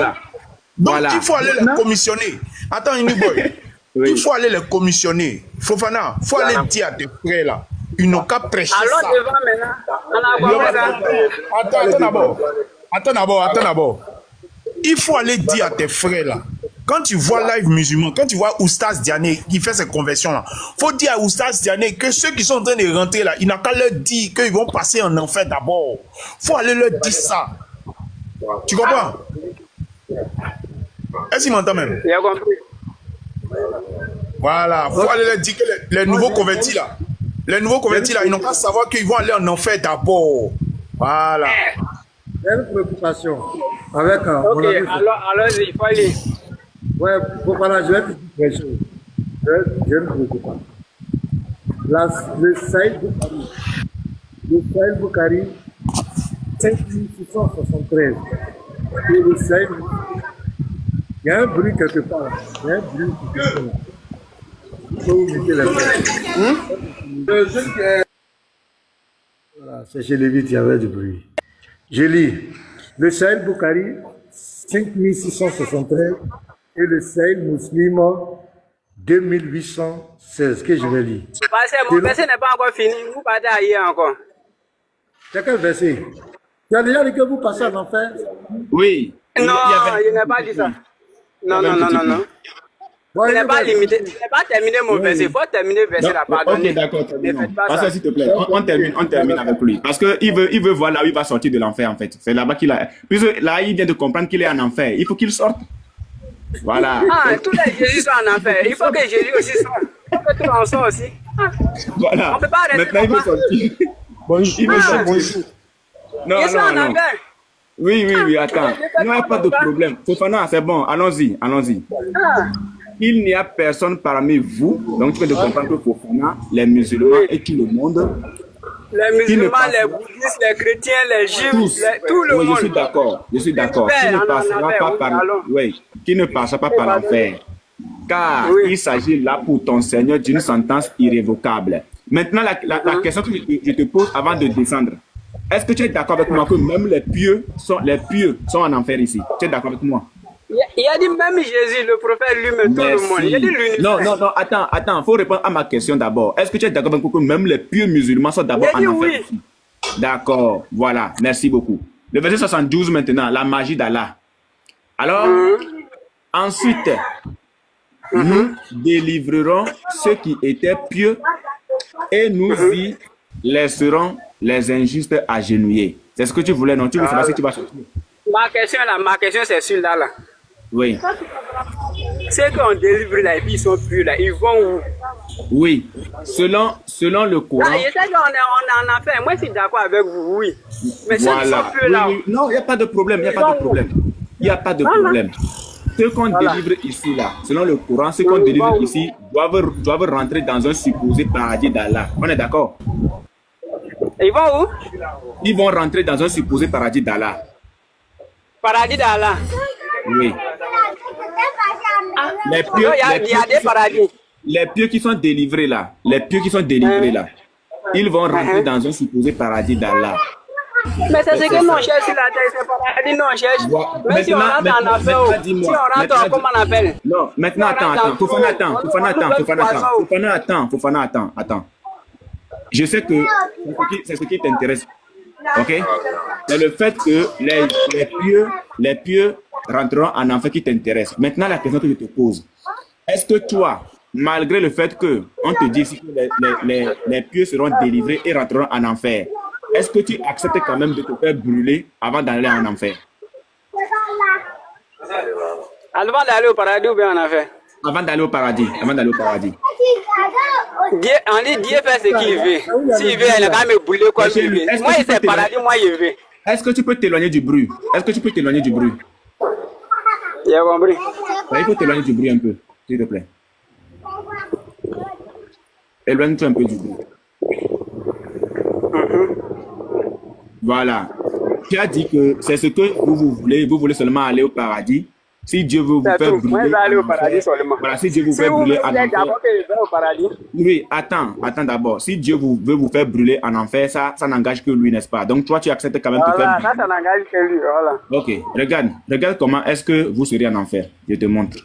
Voilà. Donc, il faut aller les commissionner. Attends, Boy. Il faut aller les commissionner. Fofana, il faut aller dire à tes frères là. Ils n'ont qu'à prêcher alors ça. Devant maintenant. Attends d'abord. Il faut aller dire à tes frères là. Quand tu vois Live Musulman, quand tu vois Oustaz Diané qui fait ses conversions là, faut dire à Oustaz Diané que ceux qui sont en train de rentrer là, il n'a qu'à leur dire qu'ils vont passer en enfer d'abord. Faut aller leur dire ça. Tu comprends? Est-ce qu'il m'entend même? J'ai compris. Voilà, faut aller leur dire que les nouveaux convertis là, ils n'ont qu'à savoir qu'ils vont aller en enfer d'abord. Voilà. J'ai une préoccupation avec mon ami. Alors, il faut aller. Ouais, voilà, je vais te dire quelque chose. J'ai une préoccupation. Le Sahel Bukhari, 5673. Et le Sahel, il y a un bruit quelque part. Il y a un bruit quelque part. Il faut éviter les Voilà, c'est chez Lévite, il y avait du bruit. Je lis. Le Sahel Bukhari, 5673. Et le Sahel musulman 2816 que je vais lire. Parce que mon verset n'est pas encore fini, vous partez ailleurs encore. C'est quel verset? Tu as déjà dit que vous passez en enfer? Oui. Non, je n'ai pas dit ça. Non. Je n'ai pas limité, je n'ai pas terminé mon verset. Il faut terminer le verset là. Ok, d'accord. Parce s'il te plaît, on termine avec lui. Parce qu'il veut voir là où il va sortir de l'enfer en fait. C'est là-bas qu'il a. Puisque là, il vient de comprendre qu'il est en enfer. Il faut qu'il sorte. Voilà. Ah, tous les Jésus sont en enfer. Il faut que Jésus aussi sorte. Il faut que tout en sorte aussi. Voilà. On ne peut pas arrêter. Maintenant, il veut sortir. Bonjour. Il veut sortir. Non. Oui, attends. Il n'y a pas de problème. Fofana, c'est bon. Allons-y. Il n'y a personne parmi vous. Donc, tu peux comprendre que Fofana, les musulmans et tout le monde. Les musulmans, les bouddhistes, les chrétiens, les juifs, tout le monde. Je suis d'accord. Qui ne passera pas par qui ne passera pas par l'enfer. Car il s'agit là pour ton Seigneur d'une sentence irrévocable. Maintenant, la question que je te pose avant de descendre. Est-ce que tu es d'accord avec moi que même les pieux sont en enfer ici? Tu es d'accord avec moi? Il a dit même Jésus, le prophète lui-même, tout le monde. Il a dit l'univers. Non, attends, il faut répondre à ma question d'abord. Est-ce que tu es d'accord avec moi que même les pieux musulmans sont d'abord en enfer ici? D'accord, voilà, merci beaucoup. Le verset 72 maintenant, la magie d'Allah. Alors, ensuite, nous délivrerons ceux qui étaient pieux et nous y laisserons les injustes agenouillés. C'est ce que tu voulais, non? Tu veux savoir si tu vas sortir? Ma question c'est celui-là. Là. Oui. Ceux qu'on délivre là et puis ils sont plus là, ils vont où? Oui. Selon le Coran. Je sais qu'on est en affaire. Moi, je suis d'accord avec vous, oui. Mais ceux qui sont plus là. Oui. Non, il n'y a pas de problème. Il n'y a pas de problème. Ceux qu'on délivre ici, là, selon le Coran, ceux qu'on délivre ici doivent rentrer dans un supposé paradis d'Allah. On est d'accord? Ils vont où? Ils vont rentrer dans un supposé paradis d'Allah. Paradis d'Allah. Oui. Ah, il y a des paradis. Les pieux qui sont délivrés là, ils vont rentrer dans un supposé paradis d'Allah. Mais c'est ce que nous cherchons sur la terre, c'est paradis, nous cherchons. Mais si on rentre en affaire, si on rentre, comment on appelle? Non, maintenant, attends. Fofana, attends. Je sais que c'est ce qui t'intéresse. Ok? C'est le fait que les pieux rentreront en enfer qui t'intéresse. Maintenant, la question que je te pose, est-ce que toi, malgré le fait que on te dit que les pieux seront délivrés et rentreront en enfer, est-ce que tu acceptes quand même de te faire brûler avant d'aller en enfer? Avant d'aller au paradis ou bien en enfer? Avant d'aller au paradis. Dieu, on dit Dieu fait ce qu'il veut. S'il veut, il va me brûler comme il veut. Moi, c'est paradis, moi, je veux. Est-ce que tu peux t'éloigner du bruit? J'ai compris. Il faut t'éloigner du bruit un peu, s'il te plaît. Éloigne-toi un peu du bruit. Voilà. Tu as dit que c'est ce que vous voulez. Vous voulez seulement aller au paradis. Si Dieu veut vous faire brûler. Moi, je vais aller au paradis seulement. Voilà, si Dieu vous fait brûler en enfer. D'abord que je vais au paradis. Oui, attends d'abord. Si Dieu veut vous faire brûler en enfer, ça n'engage que lui, n'est-ce pas? Donc toi, tu acceptes quand même de faire brûler. Ça n'engage que lui, voilà. Ok, regarde comment est-ce que vous serez en enfer. Je te montre.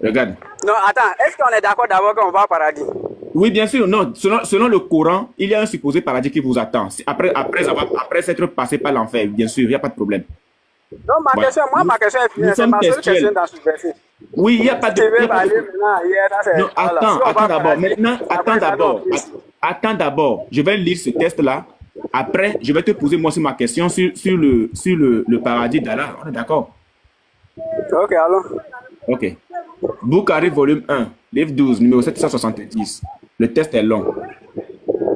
Regarde. Non, attends, est-ce qu'on est d'accord d'abord qu'on va au paradis? Oui, bien sûr. Non, selon le Coran, il y a un supposé paradis qui vous attend. Après s'être passé par l'enfer, bien sûr, il n'y a pas de problème. Non, ma question est finie. C'est ma seule question dans ce verset. Oui, il n'y a pas de problème. Attends d'abord. Je vais lire ce test-là. Après, je vais te poser moi aussi ma question sur le paradis d'Allah. On est d'accord? Ok, allons. Ok. Bukhari, volume 1, livre 12, numéro 770. Le test est long.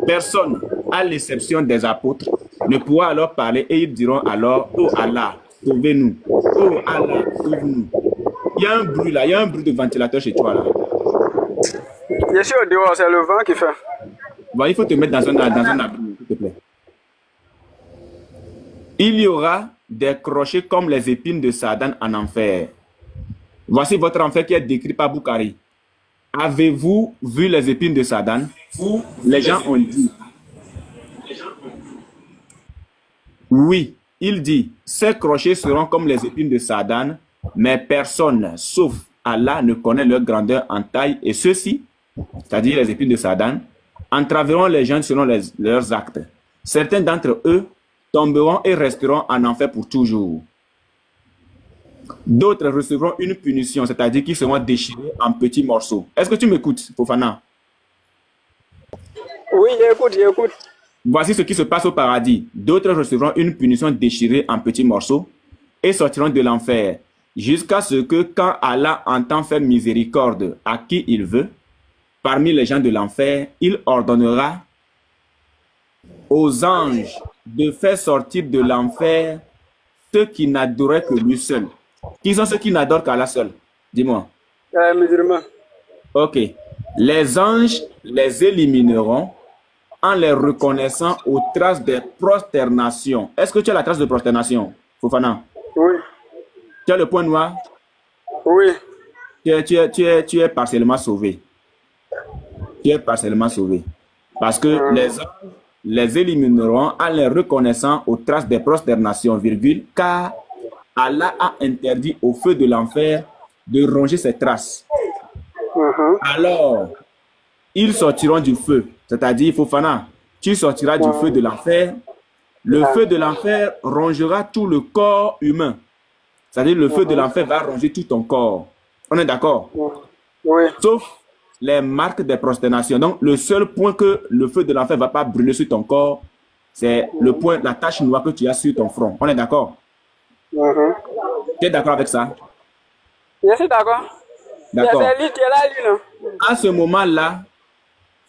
Personne, à l'exception des apôtres, ne pourra alors parler et ils diront alors, oh Allah, sauvez-nous. Oh Allah, sauve-nous. Il y a un bruit là, il y a un bruit de ventilateur chez toi là. Je suis au dehors, c'est le vent qui fait. Bon, il faut te mettre dans un abri, s'il te plaît. Il y aura des crochets comme les épines de Satan en enfer. Voici votre enfer qui est décrit par Bukhari. Avez-vous vu les épines de Satan? Les gens ont dit. Oui, il dit, ces crochets seront comme les épines de Satan, mais personne, sauf Allah, ne connaît leur grandeur en taille, et ceux-ci, c'est-à-dire les épines de Satan, entraveront les gens selon leurs actes. Certains d'entre eux tomberont et resteront en enfer pour toujours. D'autres recevront une punition, c'est-à-dire qu'ils seront déchirés en petits morceaux. Est-ce que tu m'écoutes, Fofana? Oui, j'écoute. Voici ce qui se passe au paradis. D'autres recevront une punition déchirée en petits morceaux et sortiront de l'enfer, jusqu'à ce que, quand Allah entend faire miséricorde à qui il veut, parmi les gens de l'enfer, il ordonnera aux anges de faire sortir de l'enfer ceux qui n'adoraient que lui seul. Qui sont ceux qui n'adorent qu'Allah seul? Dis-moi. Musulmans. Ok. Les anges les élimineront en les reconnaissant aux traces des prosternations. Est-ce que tu as la trace de prosternation, Fofana? Oui. Tu as le point noir? Oui. Tu es partiellement sauvé. Tu es partiellement sauvé. Parce que les anges les élimineront en les reconnaissant aux traces des prosternations, virgule, car Allah a interdit au feu de l'enfer de ronger ses traces. Alors, ils sortiront du feu. C'est-à-dire, Fofana, tu sortiras du feu de l'enfer. Le feu de l'enfer rongera tout le corps humain. C'est-à-dire, le feu de l'enfer va ronger tout ton corps. On est d'accord? Oui. Sauf les marques des prosternations. Donc, le seul point que le feu de l'enfer ne va pas brûler sur ton corps, c'est le point, la tache noire que tu as sur ton front. On est d'accord? Tu es d'accord avec ça? Je suis d'accord. D'accord. Là. À ce moment-là,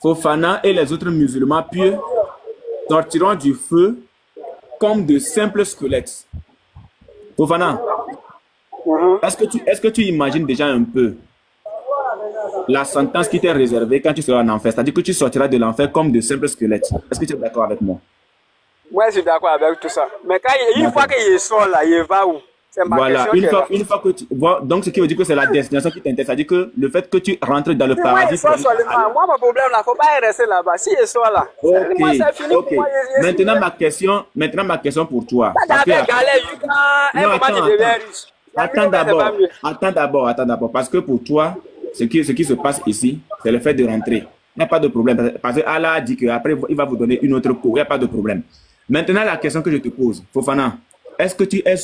Fofana et les autres musulmans pieux sortiront du feu comme de simples squelettes. Fofana, est-ce que tu imagines déjà un peu la sentence qui t'est réservée quand tu seras en enfer. C'est-à-dire que tu sortiras de l'enfer comme de simples squelettes. Est-ce que tu es d'accord avec moi? Moi, je suis d'accord avec tout ça. Mais quand une fois qu'il sort là, il va où? C'est ma Voilà, question. une fois que tu vois, donc ce qui veut dire que c'est la destination qui t'intéresse. C'est-à-dire que le fait que tu rentres dans le Si moi, paradis. il sort seulement. Moi, mon problème là, faut pas rester là-bas. Si il sort là, moi, c'est fini Ok. pour moi. Maintenant, ma question pour toi. Dans Parce que- la galère, un moment, tu deviens riche. Attends d'abord. Parce que pour toi, ce qui se passe ici, c'est le fait de rentrer. Il n'y a pas de problème. Parce que Allah a dit qu'après, il va vous donner une autre cour. Il n'y a pas de problème. Maintenant, la question que je te pose, Fofana, est-ce que tu es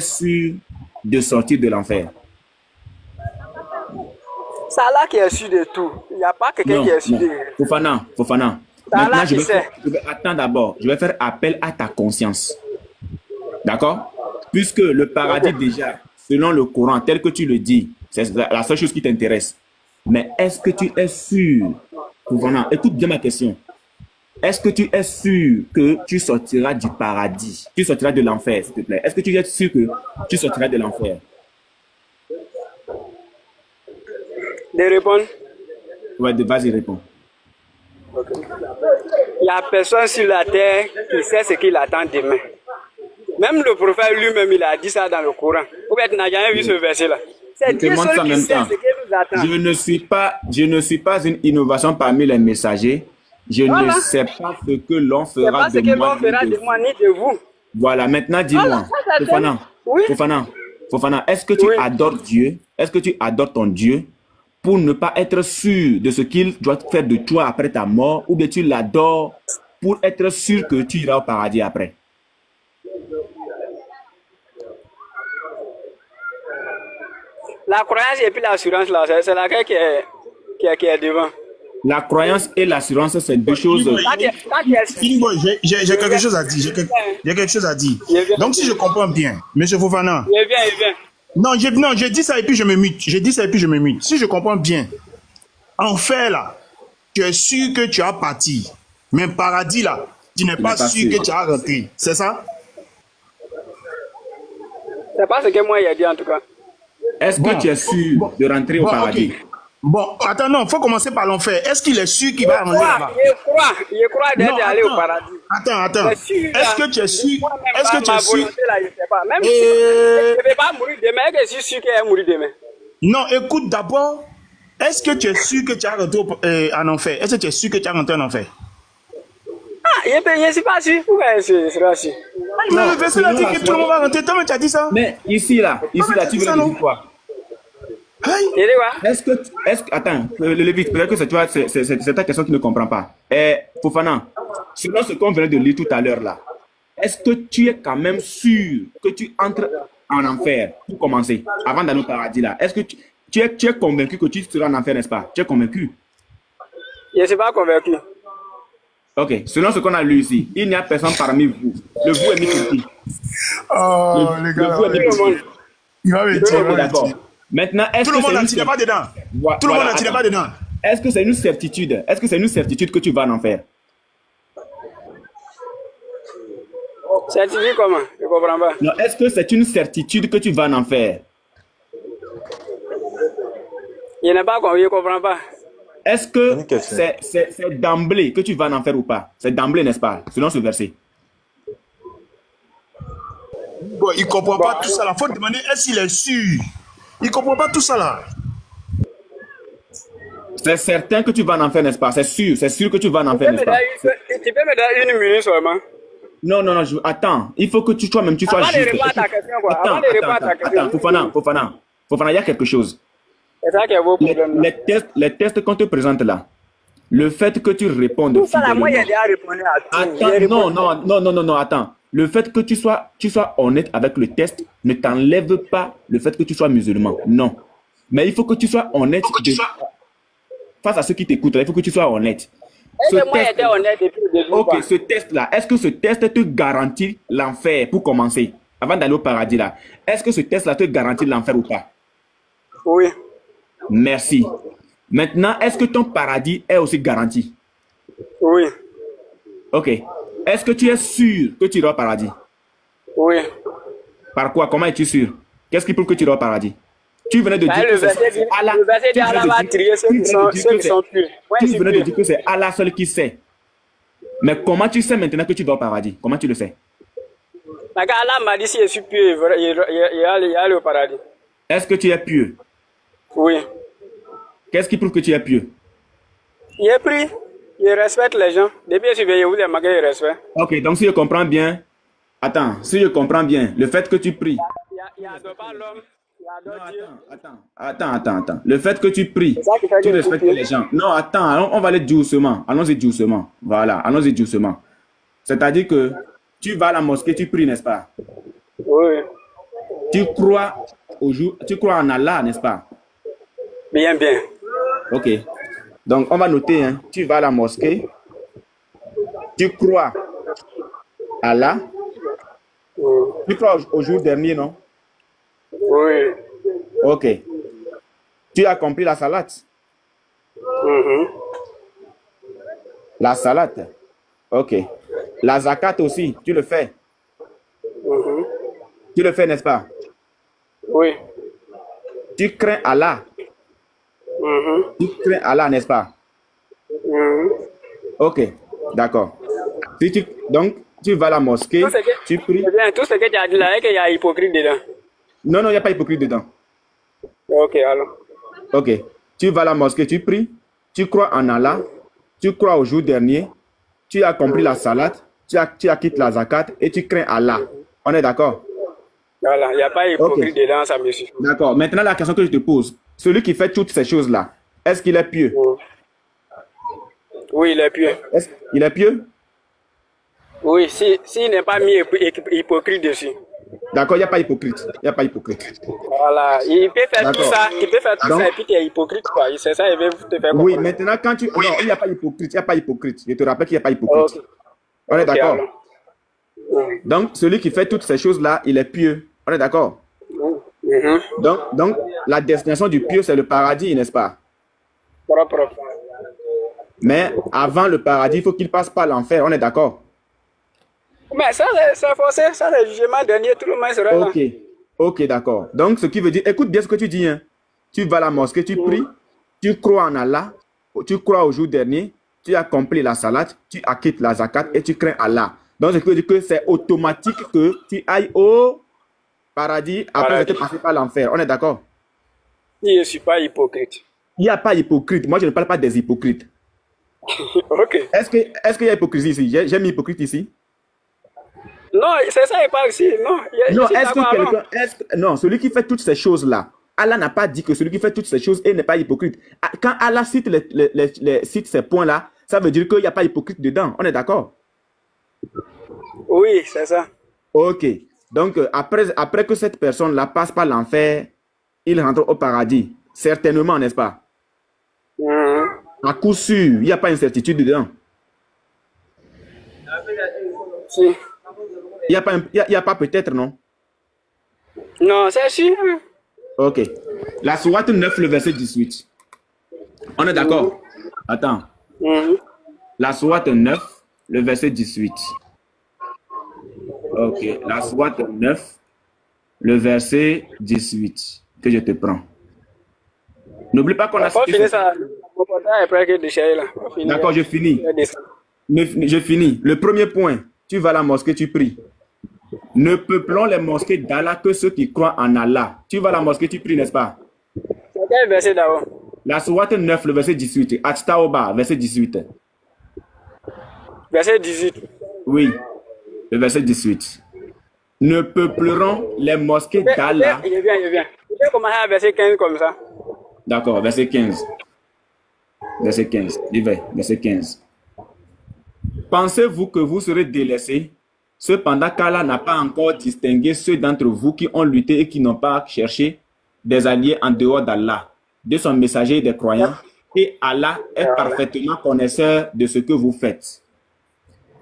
sûr de sortir de l'enfer? C'est Allah qui est sûr de tout. Il n'y a pas quelqu'un qui est sûr de tout. Fofana. Maintenant, attends d'abord. Je vais faire appel à ta conscience. D'accord? Puisque le paradis, déjà, selon le Coran, tel que tu le dis, c'est la seule chose qui t'intéresse. Mais est-ce que tu es sûr, Fofana, écoute bien ma question. Est-ce que tu es sûr que tu sortiras du paradis? Tu sortiras de l'enfer, s'il te plaît. Est-ce que tu es sûr que tu sortiras de l'enfer? De répondre. Ouais, vas-y, réponds. Il n'y a personne sur la terre qui sait ce qu'il attend demain. Même le prophète lui-même, il a dit ça dans le Coran. Ou bien tu n'as jamais vu ce verset-là. C'est Dieu seul qui sait ce qu'il nous attend. Je ne suis pas une innovation parmi les messagers. Je ne sais pas ce que l'on fera de moi. C'est pas ce que l'on fera de moi ni de vous. Voilà, maintenant dis-moi, Fofana, est-ce que tu adores Dieu? Est-ce que tu adores ton Dieu pour ne pas être sûr de ce qu'il doit faire de toi après ta mort, ou bien tu l'adores pour être sûr que tu iras au paradis après? La croyance et puis l'assurance, là, c'est laquelle qui est devant. La croyance et l'assurance, c'est deux choses. J'ai quelque chose à dire. J'ai quelque chose à dire. Donc, si je comprends bien, monsieur Fofana. Il vient. Non, j'ai dit ça et puis je me mute. Si je comprends bien, enfer là, tu es sûr que tu as parti. Mais paradis là, tu n'es pas sûr que tu as rentré. C'est ça? C'est pas ce que moi il a dit en tout cas. Est-ce que tu es sûr de rentrer au paradis? Okay. Bon, attends, non, il faut commencer par l'enfer. Est-ce qu'il est sûr qu'il va rentrer là-bas? Il croit d'aller au paradis. Attends. Est-ce que tu es sûr? Est-ce que tu es sûr? Là, je sais pas. Même si je ne vais pas mourir demain, est-ce que je suis sûr qu'il va mourir demain? Non, écoute d'abord. Est-ce que tu es sûr que tu as rentré en enfer? Est-ce que tu es sûr que tu as rentré en enfer? Ah, je ne suis pas sûr. Pourquoi c'est pas sûr? Mais le verset là dit que tout le monde va rentrer. Toi, tu as dit ça? Mais ici là, tu veux dire quoi? Attends, le Lévite, peut-être que c'est ta question qui ne comprend pas. Fofana, selon ce qu'on venait de lire tout à l'heure là, est-ce que tu es quand même sûr que tu entres en enfer pour commencer, avant d'aller au paradis là? Est-ce que tu es convaincu que tu seras en enfer, n'est-ce pas? Tu es convaincu? Je ne suis pas convaincu. Ok, selon ce qu'on a lu ici, il n'y a personne parmi vous. Le vous est mis sur qui? Oh, les gars, il va me dire. D'accord. Maintenant, est-ce que tout le monde n'est pas dedans? Tout le monde n'est pas dedans. Est-ce que c'est une certitude? Est-ce que c'est une certitude que tu vas en enfer? Certitude comment? Je ne comprends pas. Non, est-ce que c'est une certitude que tu vas en enfer? Je n'ai pas compris, je ne comprends pas. Est-ce que c'est d'emblée que tu vas en enfer ou pas? C'est d'emblée, n'est-ce pas? Selon ce verset. Bon, il ne comprend pas tout ça. Il faut demander est-ce qu'il est sûr? Il ne comprend pas tout ça là. C'est certain que tu vas en enfer, n'est-ce pas? C'est sûr que tu vas en enfer, n'est-ce pas? Tu peux me donner une minute seulement? Non, attends. Il faut que toi-même tu sois juste. Avant de répondre à ta question, quoi. Avant de répondre à ta question. Fofana, il y a quelque chose. C'est ça qui est vos problèmes. Les tests qu'on te présente là, le fait que tu répondes. Tout ça là, moi, j'ai déjà répondu à tout. Attends, non, attends. Le fait que tu sois honnête avec le test ne t'enlève pas le fait que tu sois musulman. Non. Mais il faut que tu sois honnête. Face à ceux qui t'écoutent, il faut que tu sois honnête. Moi, j'étais honnête depuis le début. Ok, ce test-là, est-ce que ce test te garantit l'enfer pour commencer, avant d'aller au paradis là? Est-ce que ce test-là te garantit l'enfer ou pas? Oui. Merci. Maintenant, est-ce que ton paradis est aussi garanti? Oui. Ok. Est-ce que tu es sûr que tu iras au paradis? Oui. Par quoi? Comment es-tu sûr? Qu'est-ce qui prouve que tu iras au paradis? Tu venais de dire que c'est Allah. Le verset dit Allah va trier ceux qui sont purs. Ouais, Tu c'est venais de pur. dire que c'est Allah seul qui sait. Mais comment tu sais maintenant que tu vas au paradis? Comment tu le sais? Mais quand Allah m'a dit si je suis pur, il y a le paradis. Est-ce que tu es pieux? Oui. Qu'est-ce qui prouve que tu es pieux? Il est pris. Il respecte les gens. Depuis que je suis venu, il m'a il respecte. Ok, donc si je comprends bien, attends, si je comprends bien, le fait que tu pries. Il n'adore pas l'homme. Il adore Dieu. Attends. Le fait que tu pries, C'est ça qui fait tu que je respectes prie. les gens. Non, attends, on va aller doucement. Allons-y doucement. Voilà, allons-y doucement. C'est-à-dire que tu vas à la mosquée, tu pries, n'est-ce pas? Oui. Tu crois en Allah, n'est-ce pas? Bien, bien. Ok. Donc, on va noter, hein. Tu vas à la mosquée, tu crois à Allah, tu crois au jour dernier, non? Oui. Ok. Tu as accompli la salade. Mhm. La salade. Ok. La zakat aussi, tu le fais. Mhm. Tu le fais, n'est-ce pas? Oui. Tu crains Allah. Mhm. Tu crains Allah, n'est-ce pas? Mhm. Ok. D'accord. Donc, tu vas à la mosquée, Tout ce que, tu pries. c'est bien, tout ce que tu as dit là, c'est qu'il y a hypocrite dedans. Non, il n'y a pas hypocrite dedans. Ok, alors. Ok. Tu vas à la mosquée, tu pries, tu crois en Allah, tu crois au jour dernier, tu as accompli la salade, tu acquittes la zakat et tu crains Allah. On est d'accord? Voilà, il n'y a pas hypocrite dedans, ça me suffit. D'accord. Maintenant, la question que je te pose, celui qui fait toutes ces choses-là, est-ce qu'il est pieux? Oui, il est pieux. Est-ce qu'il est pieux? Oui, s'il n'est pas mis hypocrite dessus. D'accord, il n'y a pas hypocrite. Il n'y a pas hypocrite. Voilà, il peut faire tout D'accord. ça, il peut faire tout Donc- ça et puis tu es hypocrite, quoi. C'est ça, il veut te faire comprendre. Oui, maintenant, quand tu... Non, il n'y a pas hypocrite. Il n'y a pas hypocrite. Je te rappelle qu'il n'y a pas hypocrite. Ok. On est Ok, d'accord? alors. Donc, celui qui fait toutes ces choses-là, il est pieux. On est d'accord? Mhm. Donc, la destination du pieux, c'est le paradis, n'est-ce pas? Propre. Mais avant le paradis, il faut qu'il passe par l'enfer. On est d'accord? Mais ça, c'est forcé, ça, c'est le jugement dernier, tout le monde sera là. Ok, d'accord. Donc, ce qui veut dire, écoute bien ce que tu dis. Hein. Tu vas à la mosquée, tu pries, tu crois en Allah, tu crois au jour dernier, tu accomplis la salade, tu acquittes la zakat et tu crains Allah. Donc, ce qui veut dire que c'est automatique que tu ailles au paradis après Paradis. être passé par l'enfer. On est d'accord? Je ne suis pas hypocrite. Il n'y a pas hypocrite. Moi, je ne parle pas des hypocrites. Ok. Est-ce qu'il y a hypocrisie ici? J'ai mis hypocrite ici? Non, c'est ça, il parle ici. Non, Non, je suis est-ce que d'accord, non. quelqu'un... Non, celui qui fait toutes ces choses-là, Allah n'a pas dit que celui qui fait toutes ces choses n'est pas hypocrite. Ah, quand Allah cite, cite ces points-là, ça veut dire qu'il n'y a pas hypocrite dedans. On est d'accord? Oui, c'est ça. Ok. Donc, après que cette personne-là passe par l'enfer, il rentre au paradis. Certainement, n'est-ce pas? Mhm. À coup sûr, il n'y a pas incertitude dedans. Si. Il n'y a pas peut-être, non? Non, c'est sûr. Ok. La sourate 9, le verset 18. On est d'accord? Attends. Mhm. La sourate 9, le verset 18. Ok. La sourate 9, le verset 18. Que je te prends. N'oublie pas qu'on a... On va finir ça. Mon portail est prêt que de chérir là. On finit. D'accord, je finis. Je finis. Le premier point. Tu vas à la mosquée, tu pries. Ne peuplons les mosquées d'Allah que ceux qui croient en Allah. Tu vas à la mosquée, tu pries, n'est-ce pas? C'est quel verset d'abord? La sourate 9, le verset 18. At-Tawbah, verset 18. Verset 18. Oui, le verset 18. Ne peupleront les mosquées d'Allah. Je viens. Je vais commencer à verset 15 comme ça. D'accord, verset 15. Verset 15. J'y vais, verset 15. Pensez-vous que vous serez délaissés, cependant qu'Allah n'a pas encore distingué ceux d'entre vous qui ont lutté et qui n'ont pas cherché des alliés en dehors d'Allah, de son messager et des croyants, et Allah est parfaitement connaisseur de ce que vous faites.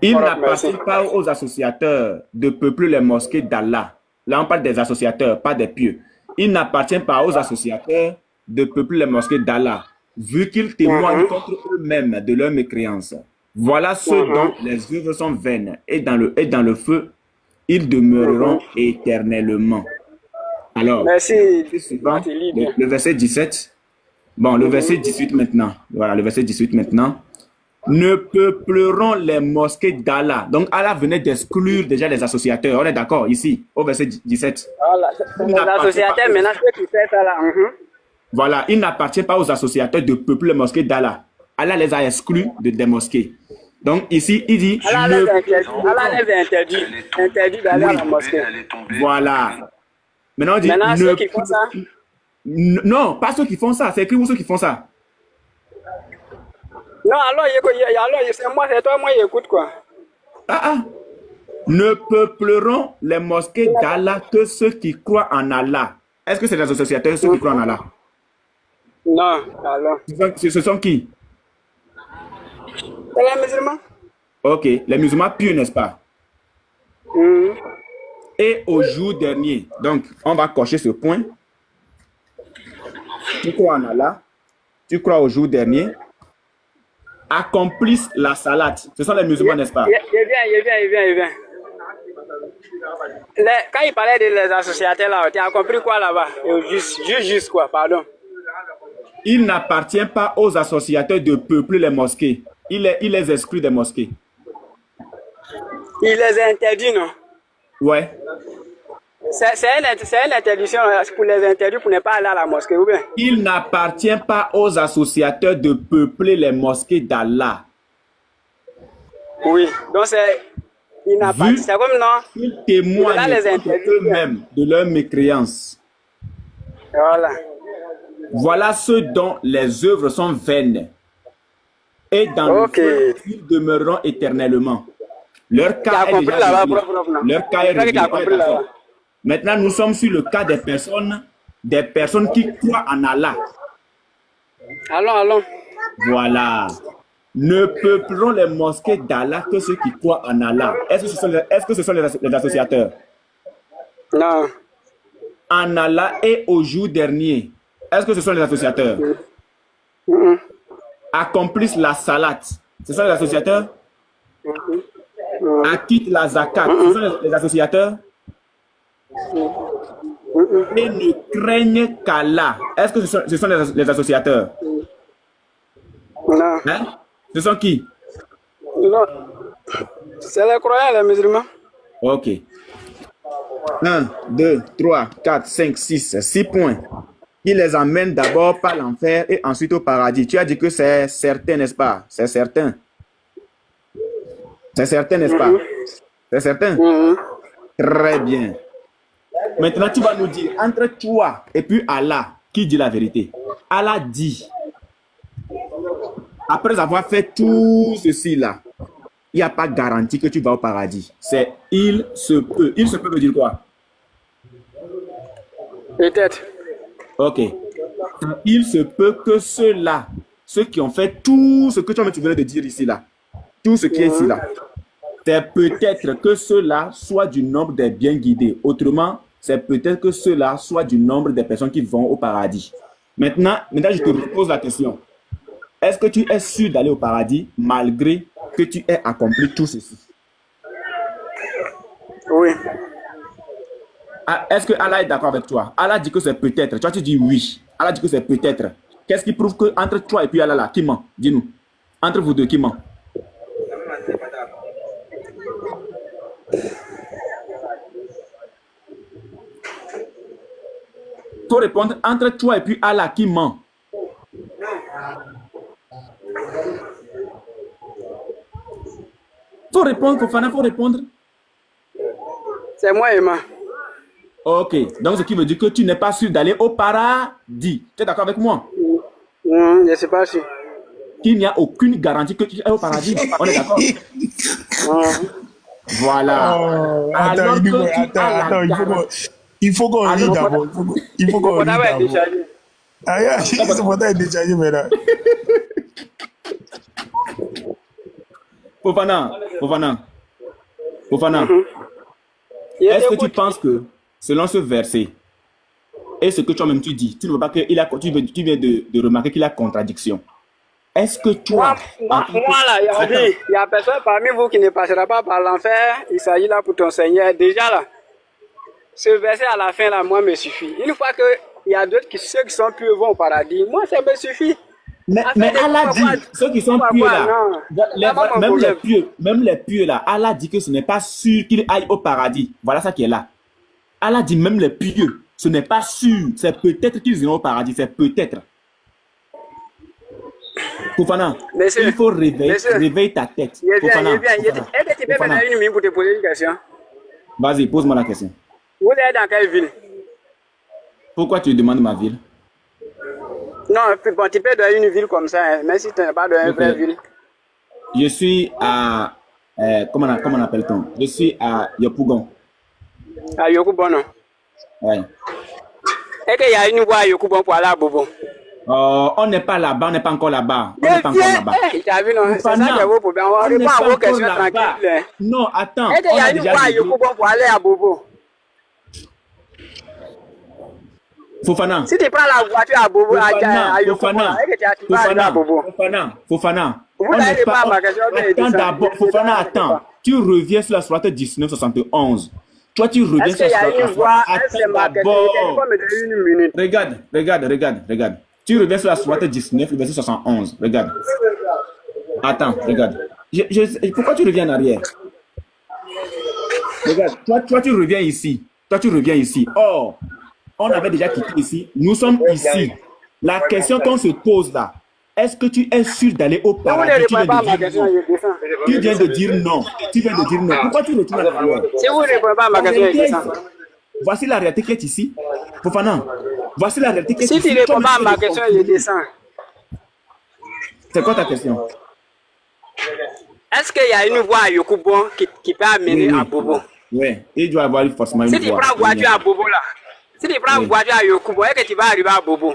Il n'appartient pas aux associateurs de peupler les mosquées d'Allah. Là, on parle des associateurs, pas des pieux. Il n'appartient pas aux associateurs de peupler les mosquées d'Allah, vu qu'ils témoignent contre eux-mêmes de leur mécréance. Voilà ceux dont les œuvres sont vaines, et dans le feu, ils demeureront éternellement. Alors, Merci. suivant, le verset 17. Bon, le verset 18 maintenant. Voilà, le verset 18 maintenant. Ne peupleront les mosquées d'Allah. Donc, Allah venait d'exclure déjà les associateurs. On est d'accord ici, au verset 17. Voilà. Les associateurs, maintenant, ceux qui font ça là. Voilà, il n'appartient pas aux associateurs de peupler les mosquées d'Allah. Allah les a exclus des mosquées. Donc, ici, il dit... Allah les a interdit d'aller à la mosquée. Voilà. Maintenant, on dit... Maintenant, ceux qui font ça... Non, pas ceux qui font ça. C'est écrit où ceux qui font ça. Non, alors, c'est moi, c'est toi, moi, j'écoute quoi. Ne peupleront les mosquées d'Allah que ceux qui croient en Allah. Est-ce que c'est les associateurs, ceux qui croient en Allah? Non, alors. Ce sont qui? C'est les musulmans. Ok, les musulmans pieux, n'est-ce pas? Et au jour dernier, donc, on va cocher ce point. Tu crois en Allah, tu crois au jour dernier, accomplissent la salade. Ce sont les musulmans, n'est-ce pas? Il vient. Quand il parlait de les associateurs là, tu as compris quoi là-bas? Juste quoi, pardon. Il n'appartient pas aux associateurs de peupler les mosquées. Il les exclut des mosquées. Il les a interdits, non? Ouais. C'est une interdiction pour les interdits pour ne pas aller à la mosquée, ou bien? Il n'appartient pas aux associateurs de peupler les mosquées d'Allah. Oui, donc c'est... C'est comme non? Ils témoignent eux-mêmes de leur mécréance. Voilà. Voilà ceux dont les œuvres sont vaines. Et dans le feu, ils demeureront éternellement. Leur cas est déjà réglé. Leur cas est réglé. Maintenant, nous sommes sur le cas des personnes qui croient en Allah. Allons. Voilà. Ne peupleront les mosquées d'Allah que ceux qui croient en Allah. Est-ce que ce sont les associateurs? Non. En Allah et au jour dernier. Est-ce que ce sont les associateurs? Accomplissent la salat. Ce sont les associateurs? Acquittent la zakat. Ce sont les associateurs? Et ne craignent qu'Allah. Est-ce que ce sont les associateurs? Non. Hein? Ce sont qui? Non. C'est les croyants, les musulmans. Ok. 1, 2, 3, 4, 5, 6 points. Il les emmène d'abord par l'enfer et ensuite au paradis. Tu as dit que c'est certain, n'est-ce pas? C'est certain. C'est certain, n'est-ce pas? C'est certain? Très bien. Maintenant, tu vas nous dire, entre toi et puis Allah, qui dit la vérité? Allah dit, après avoir fait tout ceci là, il n'y a pas de garantie que tu vas au paradis. C'est il se peut. Il se peut veut dire quoi? Peut-être. Ok. Il se peut que ceux-là, ceux qui ont fait tout ce que tu venais de dire ici là, tout ce qui est ici là, c'est peut-être que ceux-là soient du nombre des bien guidés. Autrement, c'est peut-être que ceux-là soient du nombre des personnes qui vont au paradis. Maintenant, je te repose la question. Est-ce que tu es sûr d'aller au paradis malgré que tu aies accompli tout ceci? Oui. Est-ce que Allah est d'accord avec toi? Allah dit que c'est peut-être. Toi, tu dis oui. Allah dit que c'est peut-être. Qu'est-ce qui prouve que entre toi et puis Allah là, qui ment? Dis-nous. Entre vous deux, qui ment? Faut répondre entre toi et puis Allah, qui ment? Faut répondre, Fofana, faut répondre. C'est moi, Emma. Ok, donc ce qui veut dire que tu n'es pas sûr d'aller au paradis. Tu es d'accord avec moi? Je ne sais pas si. Qu'il n'y a aucune garantie que tu es au paradis. On est d'accord? Voilà. Oh, attends, il faut qu'on lit d'abord. Il faut qu'on lit d'abord. Ah, ce matin est déchargé maintenant. Fofana. Est-ce que tu penses que, selon ce verset, et ce que toi-même tu dis, tu ne vois pas que tu viens de remarquer qu'il y a contradiction. Est-ce que toi... Moi là, il y a personne parmi vous qui ne passera pas par l'enfer. Il s'agit là pour ton Seigneur. Déjà là, Ce verset à la fin, là, moi, me suffit. Une fois qu'il y a d'autres ceux qui sont purs vont au paradis, moi, ça me suffit. Mais Allah dit, ceux qui sont purs là, même les purs là, Allah dit que ce n'est pas sûr qu'ils aillent au paradis. Voilà ça qui est là. Allah dit même les pieux, ce n'est pas sûr. C'est peut-être qu'ils iront au paradis, c'est peut-être. Fofana, il faut réveiller ta tête. Fofana, est-ce que tu peux me donner une minute pour te poser une question? Vas-y, pose-moi la question. Vous êtes dans quelle ville? Pourquoi tu demandes ma ville? Non, bon, tu peux donner une ville comme ça, hein, mais si tu n'es pas dans une vraie ville. Je suis à... comment on appelle-t-on? Je suis à Yopougon. À Yopougon, non? Oui. Est-ce qu'il y a une voie à Yopougon pour aller à Bobo? On n'est pas là-bas, on n'est pas encore là-bas. On n'est pas encore là-bas. Tu as vu, non? C'est ça qui est vos problèmes. On répond à vos questions tranquilles. Non, attends. Est-ce qu'il y a une voie à Yopougon pour aller à Bobo? Fofana. Si tu prends la voiture à Bobo, à Yopougon, est-ce que tu vas aller à Bobo? Fofana. Vous n'allez pas à ma question. Attends d'abord, Fofana, attends. Tu reviens sur la soirée 1971. Toi, tu reviens sur la soirée. Attends d'abord. Regarde. Tu reviens sur la soirée 19, le verset 71. Regarde. Attends, regarde. Pourquoi tu reviens en arrière? Regarde, toi, tu reviens ici. Or, on avait déjà quitté ici. Nous sommes ici. La question qu'on se pose là, est-ce que tu es sûr d'aller au paradis? Tu viens de dire non. Pourquoi tu retournes en arrière? Si vous ne répondez pas à ma question, voici la réalité qui est ici. Fofana, voici la réalité qui est ici. Si tu ne réponds pas à ma question, je descends. C'est quoi ta question? Est-ce qu'il y a une voie à Yopougon qui peut amener à Bobo? Oui, il doit avoir forcément une voie. Si tu prends voiture à Bobo là, si tu prends voiture à Yopougon, est-ce que tu vas arriver à Bobo?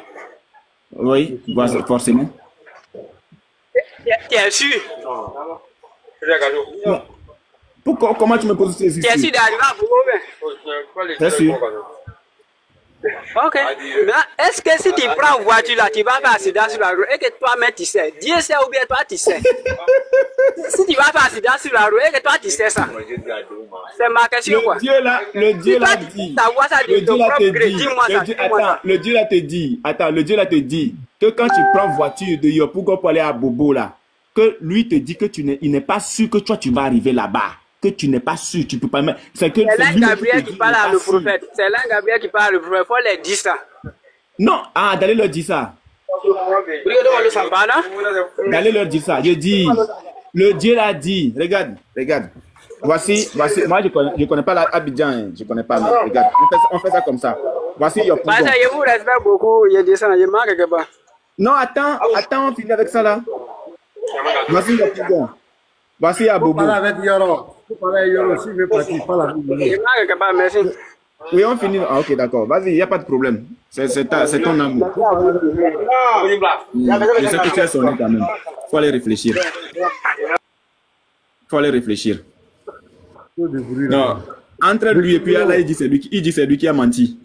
Oui, forcément. Tu es sûr? Pourquoi, comment tu me poses ces questions? Tu es sûr d'arriver à Bobo? Bien sûr. Ok. Est-ce que si tu prends une voiture là, tu vas faire accident sur la route et que toi-même tu sais? Dieu sait ou bien toi tu sais? Si tu vas faire accident sur la route et que toi tu sais ça? C'est ma question quoi. Le Dieu l'a dit. Le Dieu là te dit que quand tu prends voiture de Yopougon pour aller à Bobo là, que lui te dit que il n'est pas sûr que toi tu vas arriver là-bas. Que tu n'es pas sûr, tu peux pas mettre. C'est l'un Gabriel qui parle à le prophète. C'est l'un Gabriel qui parle à le prophète. Il faut leur dire ça. Non, d'aller leur dire ça. D'aller leur dire ça. Je dis, le Dieu l'a dit. Regarde. Voici. Moi, je connais pas l'Abidjan. Je connais pas. Mais regarde, on fait ça comme ça. Voici Yopougon. Je vous respecte beaucoup. Je descends. Je manque quelque part. Non, attends, on finit avec ça là. Voici Yopougon. Voici à Bobo. Oui, on finit. Ah, ok, d'accord. Vas-y, il n'y a pas de problème. C'est ton amour. Je sais que tu es sonné quand même. Il faut aller réfléchir. Non. Entre lui et puis Allah, il dit c'est lui qui a menti.